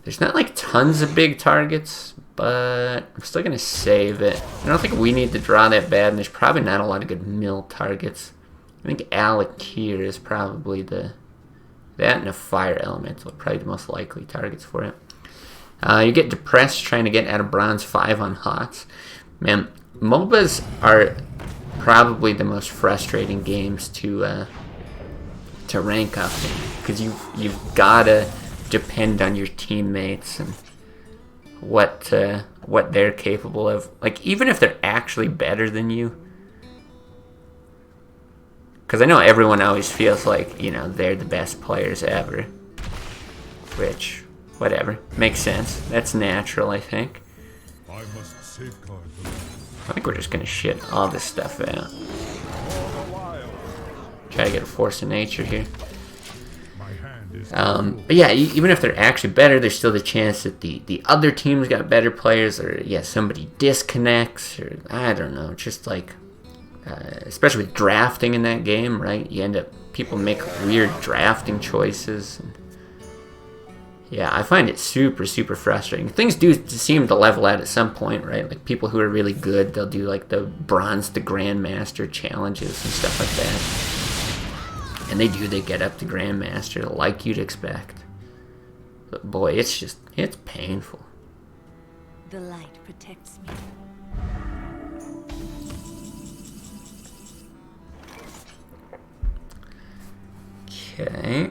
There's not like tons of big targets, but I'm still gonna save it. I don't think we need to draw that bad, and there's probably not a lot of good mill targets. I think Alakir is probably that and a fire elemental are probably the most likely targets for it. You get depressed trying to get out of bronze 5 on HOTS. Man, MOBAs are probably the most frustrating games to rank up in, because you've gotta depend on your teammates and what they're capable of. Like, even if they're actually better than you, because I know everyone always feels like, you know, they're the best players ever, which, whatever, makes sense. That's natural, I think. I must safeguard them. I think we're just gonna shit all this stuff out. Try to get a force of nature here. My hand is But yeah, even if they're actually better, there's still the chance that the other team's got better players, or yeah, somebody disconnects, or I don't know, just like, especially with drafting in that game, right? You end up, people make weird drafting choices. And yeah, I find it super, super frustrating. Things do seem to level out at some point, right? Like people who are really good, they'll do like the bronze to grandmaster challenges and stuff like that. And they get up to grandmaster like you'd expect. But boy, it's painful. The light protects me. Okay.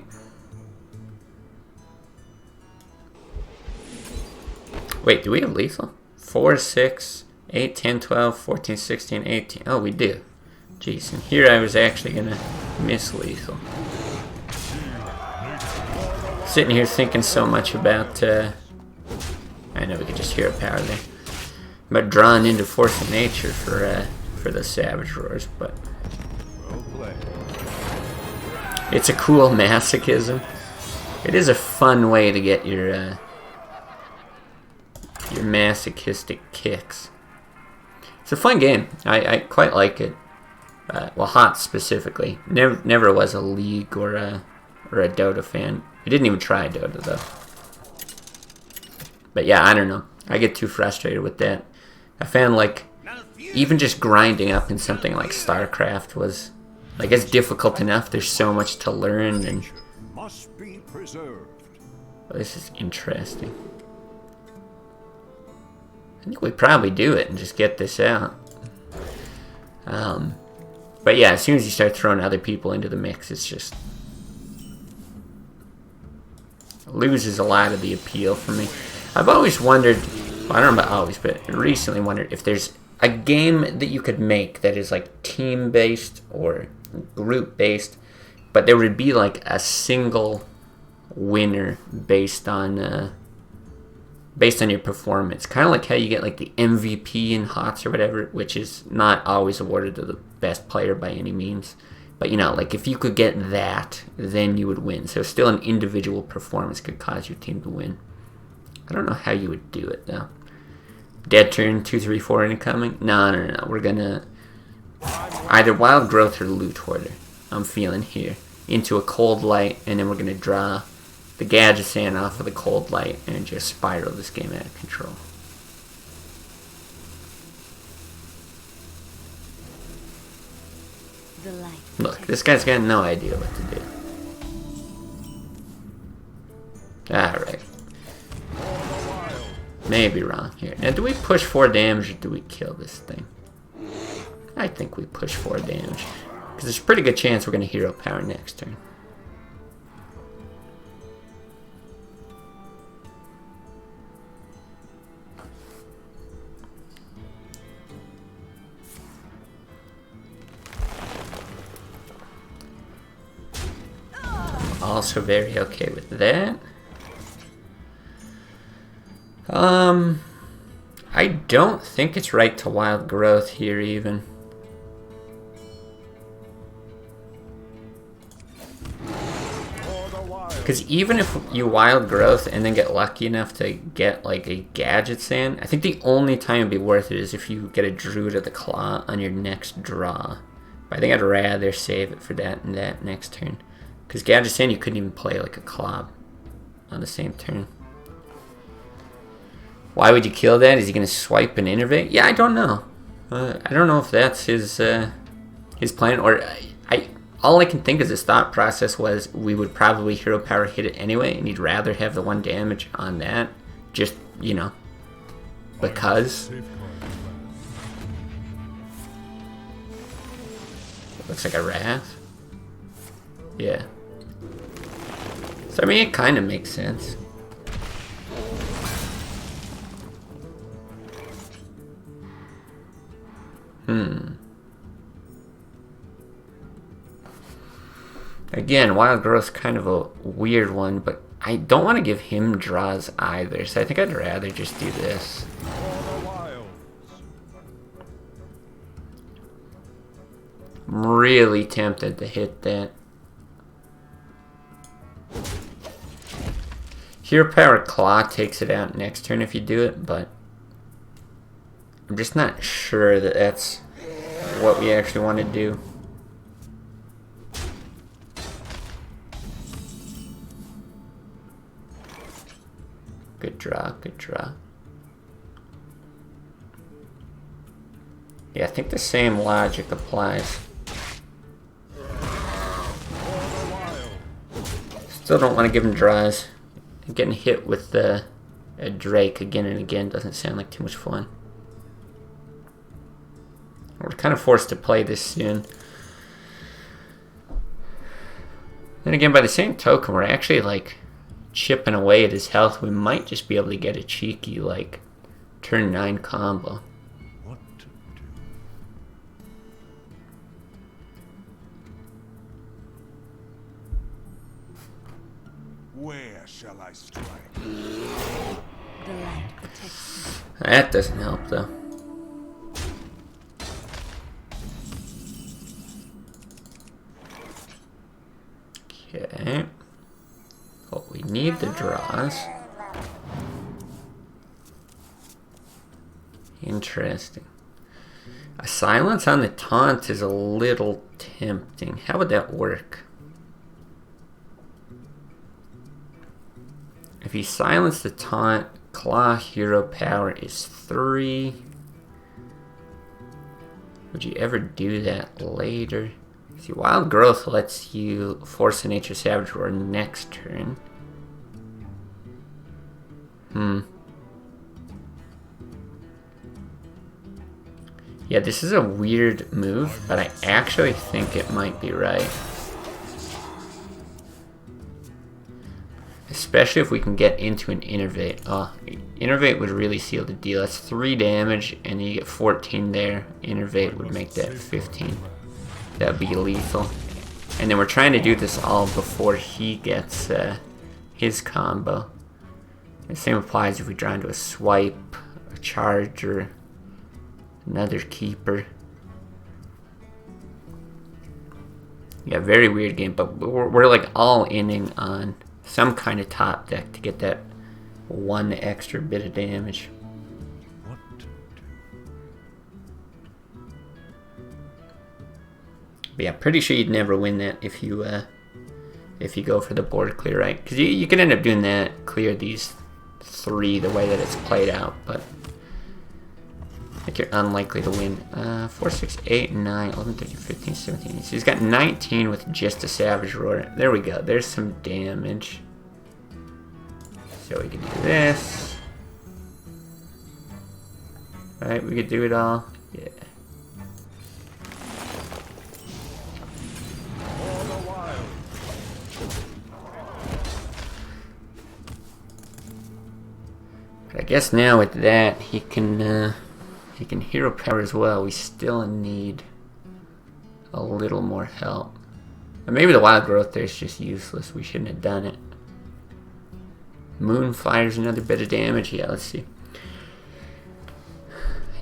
Wait, do we have lethal? 4, 6, 8, 10, 12, 14, 16, 18. Oh, we do. Jeez, and here I was actually gonna miss lethal. Sitting here thinking so much about, I know we could just hear a power there, but drawing into force of nature for the savage roars, but it's a cool masochism. It is a fun way to get your your masochistic kicks. It's a fun game. I quite like it. Well, HOTS specifically. Never was a League or a Dota fan. I didn't even try Dota though. But yeah, I don't know. I get too frustrated with that. I found like even just grinding up in something like StarCraft was like it's difficult enough. There's so much to learn, and Must be preserved. well, this is interesting. I think we probably do it and just get this out. But yeah, as soon as you start throwing other people into the mix, it's just loses a lot of the appeal for me. I've always wondered, well, I don't know about always, but recently wondered if there's a game that you could make that is like team-based or group-based, but there would be like a single winner based on your performance. Kind of like how you get like the MVP in HOTS or whatever, which is not always awarded to the best player by any means. But you know, like if you could get that, then you would win. So still an individual performance could cause your team to win. I don't know how you would do it though. Dead turn, 2, 3, 4 incoming? No. We're gonna either Wild Growth or Loot Hoarder. I'm feeling here. Into a Cold Light, and then we're gonna draw the Gadget Sand off of the Cold Light and just spiral this game out of control. The light. Look, this guy's got no idea what to do. Alright. Maybe wrong here. Now, do we push 4 damage or do we kill this thing? I think we push 4 damage. Because there's a pretty good chance we're going to hero power next turn. Also very okay with that. I don't think it's right to Wild Growth here even. Because even if you Wild Growth and then get lucky enough to get like a Gadget Sand, I think the only time it'd be worth it is if you get a Druid of the Claw on your next draw. But I think I'd rather save it for that and that next turn. Because Gadget Sand, you couldn't even play like a Claw on the same turn. Why would you kill that? Is he going to swipe and innervate? Yeah, I don't know. I don't know if that's his plan. Or all I can think is his thought process was we would probably hero power hit it anyway, and he'd rather have the 1 damage on that. Just, you know, because. Looks like a Wrath. Yeah. So, I mean, it kind of makes sense. Again, Wild Growth's kind of a weird one, but I don't want to give him draws either, so I think I'd rather just do this. I'm really tempted to hit that. Hero Power Claw takes it out next turn if you do it, but I'm just not sure that that's what we actually want to do. Good draw, good draw. Yeah, I think the same logic applies. Still don't want to give him draws. Getting hit with a Drake again and again doesn't sound like too much fun. We're kind of forced to play this soon. Then again, by the same token, we're actually like chipping away at his health. We might just be able to get a cheeky like turn 9 combo. What to do? Where shall I strike? The light protects me. That doesn't help though. Okay. Well, we need the draws. Interesting. A silence on the taunt is a little tempting. How would that work? If you silence the taunt, claw hero power is 3. Would you ever do that later? See, Wild Growth lets you force a Nature Savage Roar next turn. Yeah, this is a weird move, but I actually think it might be right. Especially if we can get into an Innervate. Oh, Innervate would really seal the deal. That's 3 damage, and you get 14 there. Innervate would make that 15. That would be lethal. And then we're trying to do this all before he gets his combo. The same applies if we draw into a swipe, a charge, or another keeper. Yeah, very weird game, but we're like all inning on some kind of top deck to get that 1 extra bit of damage. What to do? But yeah, pretty sure you'd never win that if you go for the board clear, right? Because you could end up doing that, clear these 3 the way that it's played out, but I think you're unlikely to win. 4, 6, 8, 9, 11, 13, 15, 17. So he's got 19 with just a Savage Roar. There we go. There's some damage. So we can do this. Right, we could do it all. Yeah. But I guess now with that, he can hero power as well. We still need a little more help. And maybe the Wild Growth there is just useless. We shouldn't have done it. Moonfire's another bit of damage. Yeah, let's see.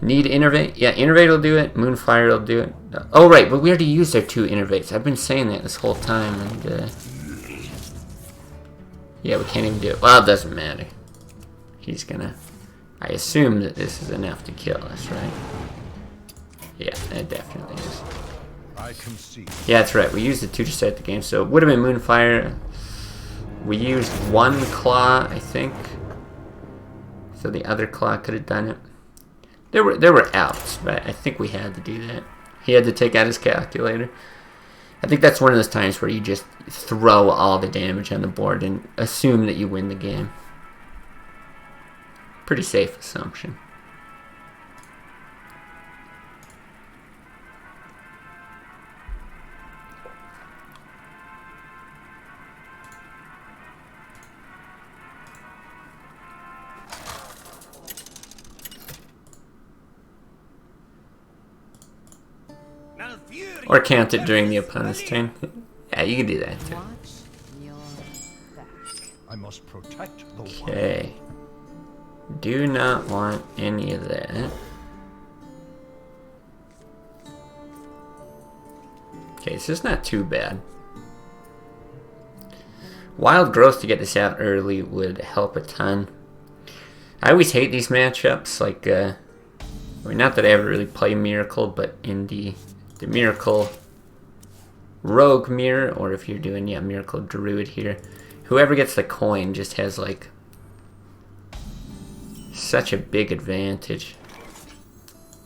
Need Innervate? Yeah, Innervate will do it. Moonfire will do it. Oh, right, but we already used our 2 Innervates. I've been saying that this whole time, and yeah, we can't even do it. Well, it doesn't matter. He's gonna... I assume that this is enough to kill us, right? Yeah, it definitely is. I can see. Yeah, that's right. We used the 2 to start the game, so it would have been Moonfire. We used 1 claw, I think. So the other claw could have done it. There were outs, but I think we had to do that. He had to take out his calculator. I think that's one of those times where you just throw all the damage on the board and assume that you win the game. Pretty safe assumption. Or count it during the opponent's turn. Yeah, you can do that too. I must protect the Okay. Do not want any of that. Okay, this is not too bad. Wild Growth to get this out early would help a ton. I always hate these matchups, like, I mean, not that I ever really play Miracle, but in the Miracle Rogue mirror, or if you're doing, yeah, Miracle Druid here, whoever gets the coin just has, like, such a big advantage.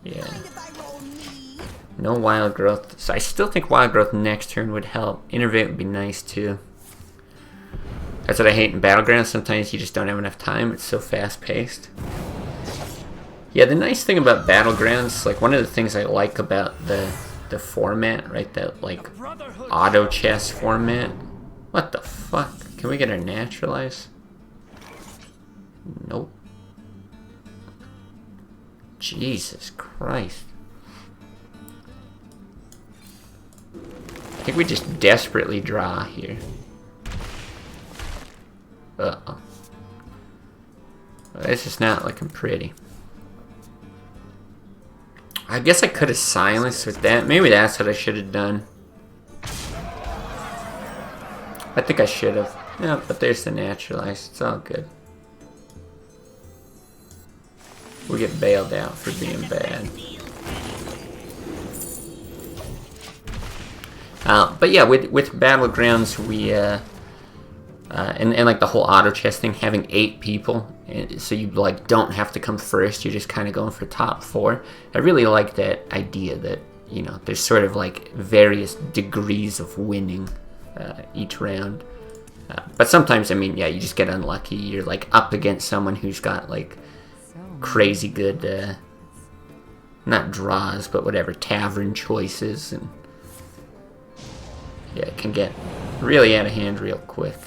Yeah. No Wild Growth. So I still think Wild Growth next turn would help. Innervate would be nice too. That's what I hate in Battlegrounds. Sometimes you just don't have enough time. It's so fast paced. Yeah, the nice thing about Battlegrounds, like one of the things I like about the format, right? That like auto chess format. What the fuck? Can we get our naturalize? Nope. Jesus Christ. I think we just desperately draw here. Uh-oh. This is not looking pretty. I guess I could have silenced with that. Maybe that's what I should have done. I think I should have. Yeah, but there's the naturalized. It's all good. we get bailed out for being bad. But yeah, with Battlegrounds, we and like the whole auto chest thing, having 8 people, so you like don't have to come first. You're just kind of going for top 4. I really like that idea that, you know, there's sort of like various degrees of winning each round. But sometimes, I mean, yeah, you just get unlucky. You're like up against someone who's got like crazy good, not draws, but whatever, tavern choices, and yeah, it can get really out of hand real quick.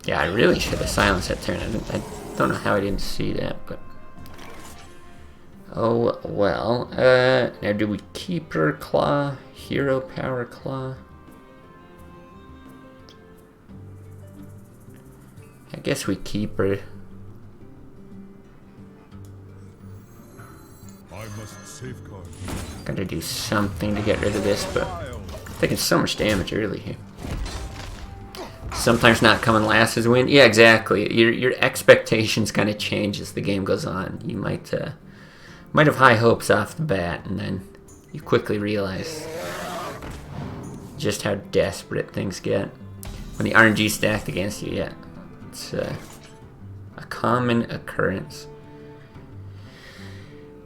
Yeah, I really should have silenced that turn. I don't know how I didn't see that, but oh well. Now do we Keeper Claw, Hero Power Claw? I guess we Keeper. I must safeguard. Gotta do something to get rid of this, but taking so much damage early here. Sometimes not coming last is a win. Yeah, exactly. Your expectations kind of change as the game goes on. You might have high hopes off the bat, and then you quickly realize just how desperate things get when the RNG stacked against you. Yeah, it's a common occurrence.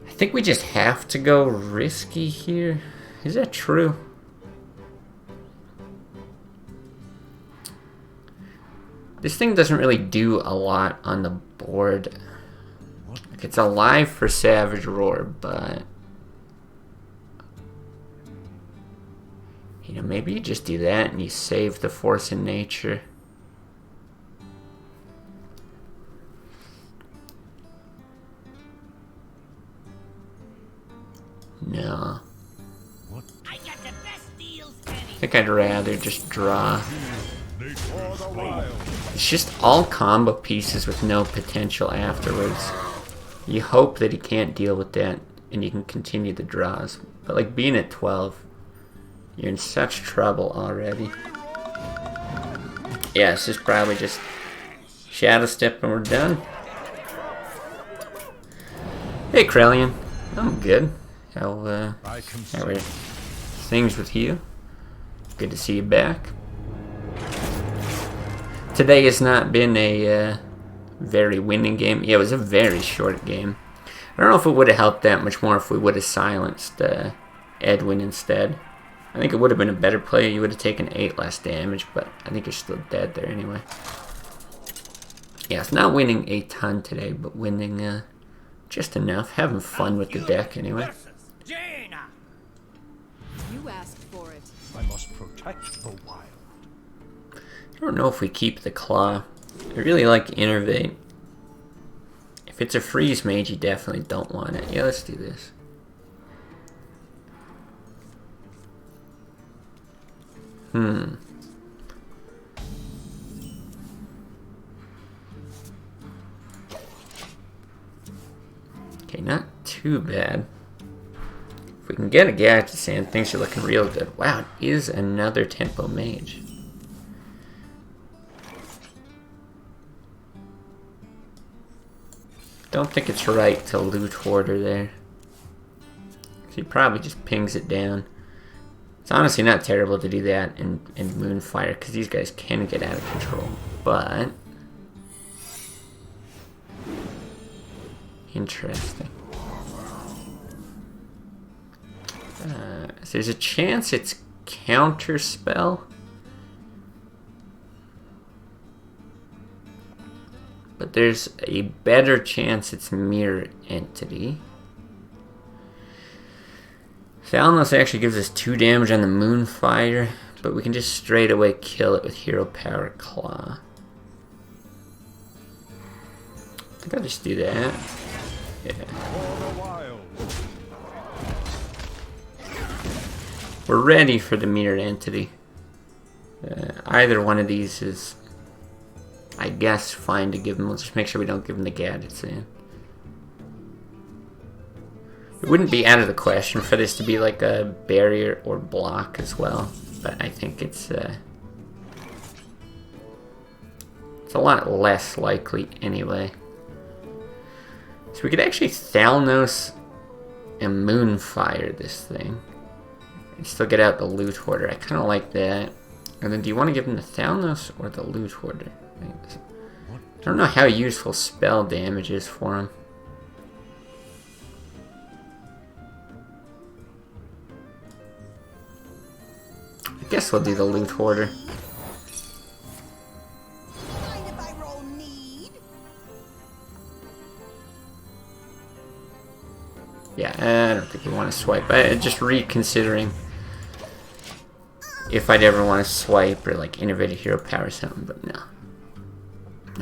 I think we just have to go risky here. Is that true? This thing doesn't really do a lot on the board. Like, it's alive for Savage Roar, but you know, maybe you just do that and you save the Force in Nature. No. I got the best deals I think I'd rather just draw. For the wild. It's just all combo pieces with no potential afterwards. You hope that he can't deal with that and you can continue the draws. But like being at 12, you're in such trouble already. Yeah, this is probably just Shadow Step and we're done. Hey Krellian, I'm good. How are things with you? Good to see you back. Today has not been a very winning game. Yeah, it was a very short game. I don't know if it would have helped that much more if we would have silenced Edwin instead. I think it would have been a better play. You would have taken 8 less damage, but I think you're still dead there anyway. Yeah, it's not winning a ton today, but winning just enough. Having fun with the deck anyway. Jaina. You asked for it. I must protect the wild. I don't know if we keep the Claw. I really like Innervate. If it's a freeze mage, you definitely don't want it. Yeah, let's do this. Okay, not too bad. If we can get a Gadget Sand, things are looking real good. Wow, it is another Tempo Mage. Don't think it's right to loot Hoarder there. He probably just pings it down. It's honestly not terrible to do that in Moonfire, because these guys can get out of control. But interesting. So there's a chance it's Counter Spell. But there's a better chance it's Mirror Entity. Thalanos actually gives us 2 damage on the Moonfire, but we can just straight away kill it with Hero Power Claw. I think I'll just do that. Yeah. For the wild. We're ready for the Mirror Entity. Either one of these is, I guess, fine to give him. Let's just make sure we don't give him the Gadgets in. It wouldn't be out of the question for this to be like a barrier or block as well, but I think it's It's a lot less likely anyway. So we could actually Thalnos and Moonfire this thing. And still get out the Loot Hoarder. I kind of like that. And then do you want to give him the Thalnos or the Loot Hoarder? I don't know how useful spell damage is for him. I guess we'll do the Loot Hoarder. Mind if I roll need? Yeah, I don't think we want to swipe. Just reconsidering if I'd ever want to swipe or like Innovative Hero Power or something, but no.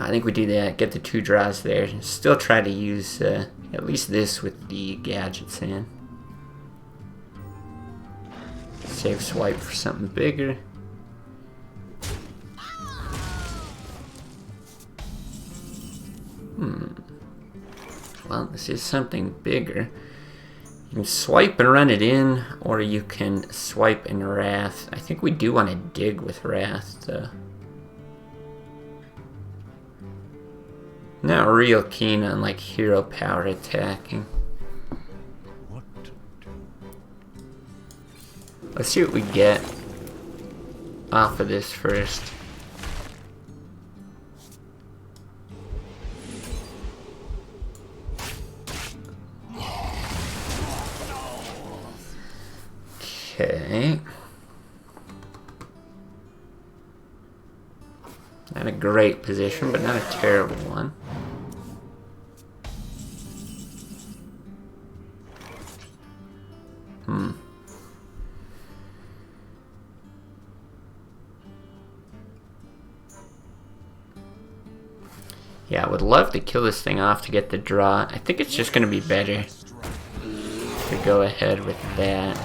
I think we do that, get the 2 draws there, and still try to use at least this with the gadgets in. Save swipe for something bigger. Well, this is something bigger. You can swipe and run it in, or you can swipe and Wrath. I think we do want to dig with Wrath, though. Not real keen on like hero power attacking. What to do? Let's see what we get off of this first. Okay. Not a great position, but not a terrible one. Yeah, I would love to kill this thing off to get the draw. I think it's just going to be better to go ahead with that.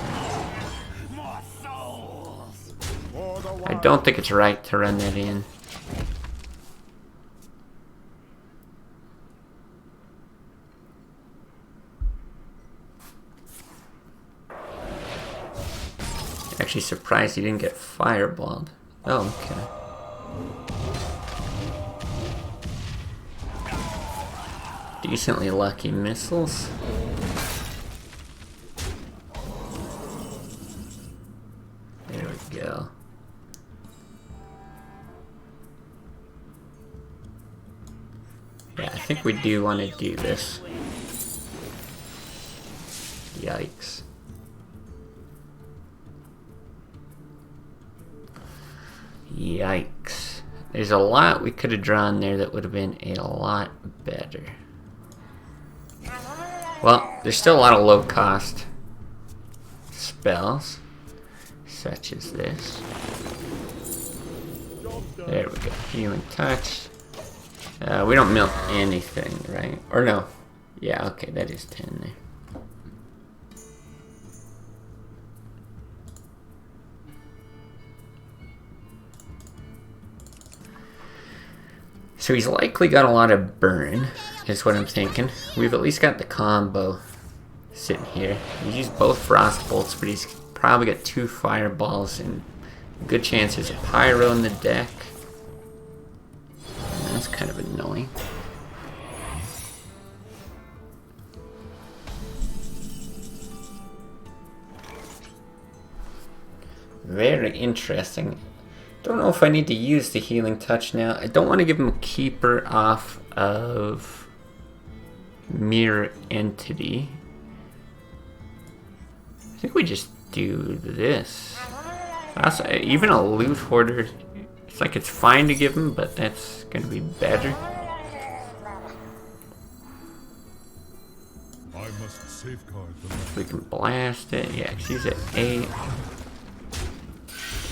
I don't think it's right to run that in. Actually surprised he didn't get fireballed. Oh, okay. Decently lucky missiles. There we go. Yeah, I think we do want to do this. Yikes. Yikes. There's a lot we could have drawn there that would have been a lot better. Well, there's still a lot of low cost spells, such as this. There we go. Healing Touch. We don't milk anything, right? Or no. Yeah, okay, that is 10 there. So he's likely got a lot of burn, is what I'm thinking. We've at least got the combo sitting here. He's used both Frost Bolts, but he's probably got 2 Fireballs and good chance there's a Pyro in the deck. And that's kind of annoying. Very interesting. Don't know if I need to use the Healing Touch now. I don't want to give him a Keeper off of Mirror Entity. I think we just do this. Also, even a Loot Hoarder, it's like it's fine to give him, but that's going to be better. I must safeguard the We can blast it. Yeah, 'cause he's at 8.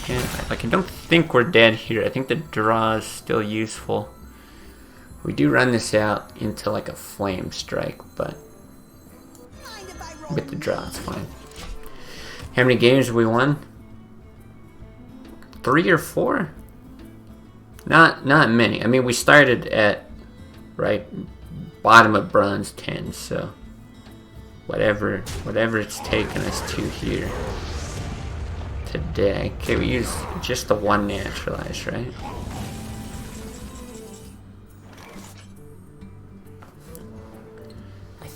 Yeah, like I don't think we're dead here. I think the draw is still useful. We do run this out into like a Flame Strike, but with the draw it's fine. How many games have we won? 3 or 4? Not many. I mean, we started at bottom of bronze 10, so whatever it's taken us to here today. Okay, we use just the 1 naturalize, right?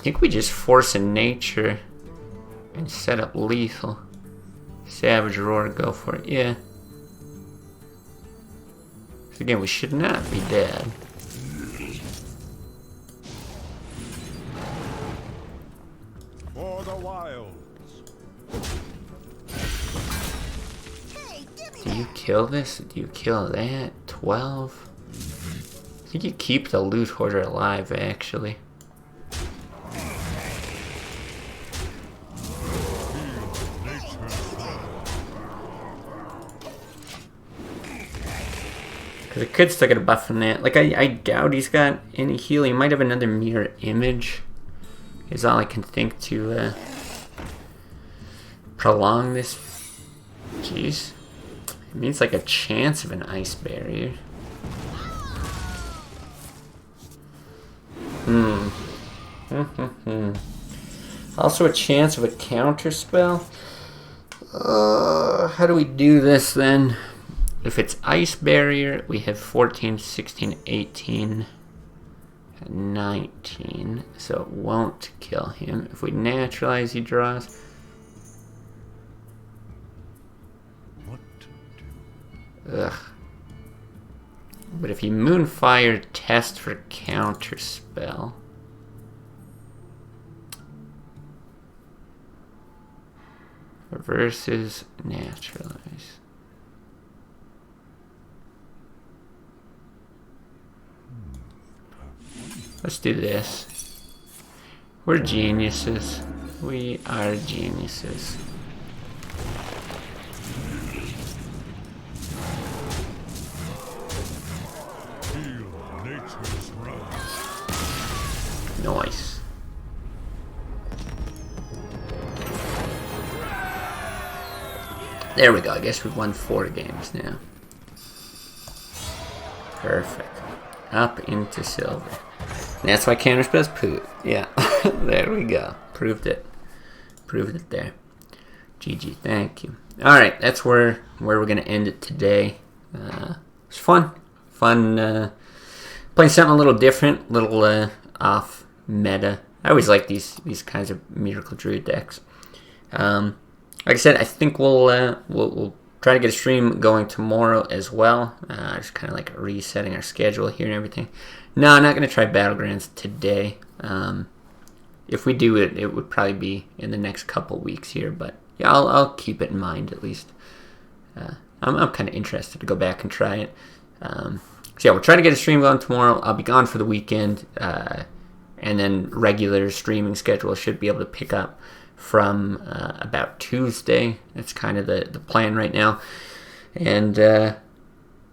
think we just force a nature and set up lethal. Savage Roar, go for it. Yeah. So again, we should not be dead. For the wilds. Hey, give me Do you kill this? Do you kill that? 12? I think you keep the loot hoarder alive, actually. Because it could still get a buff from that. Like, I doubt he's got any heal. He might have another mirror image. Is all I can think to prolong this. Jeez. It means like a chance of an ice barrier. Also a chance of a counter spell. How do we do this then? If it's ice barrier, we have 14, 16, 18, 19. So it won't kill him. If we naturalize, he draws. What to do? Ugh. But if you Moonfire, test for counter spell. Versus naturalize. Let's do this. We're geniuses. We are geniuses. Feel nature's wrath. Nice. There we go. I guess we've won 4 games now. Perfect. Up into silver. That's why counterspell's poop. Yeah. There we go. Proved it. Proved it there. GG. Thank you. Alright, that's where we're going to end it today. It's fun. Fun playing something a little different. Little off meta. I always like these kinds of Miracle Druid decks. Like I said, I think we'll try to get a stream going tomorrow as well. Just kind of like resetting our schedule here and everything. No, I'm not going to try Battlegrounds today. If we do it, it would probably be in the next couple weeks here. But yeah, I'll keep it in mind at least. I'm kind of interested to go back and try it. So yeah, we'll try to get a stream going tomorrow. I'll be gone for the weekend. And then regular streaming schedule should be able to pick up from about Tuesday. That's kind of the plan right now. And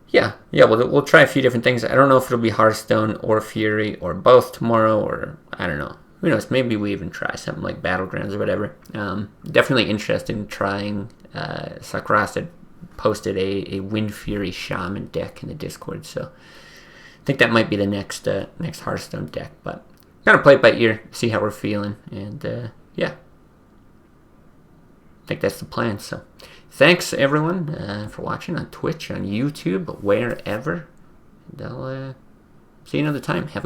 yeah, we'll try a few different things. I don't know if it'll be Hearthstone or Fury or both tomorrow, or I don't know. Who knows? Maybe we even try something like Battlegrounds or whatever. Definitely interested in trying. Sakras had posted a Wind Fury Shaman deck in the Discord, so I think that might be the next Hearthstone deck. But gotta play it by ear, see how we're feeling, and yeah. I think that's the plan. So thanks everyone for watching on Twitch, on YouTube, wherever. And I'll see you another time. Have a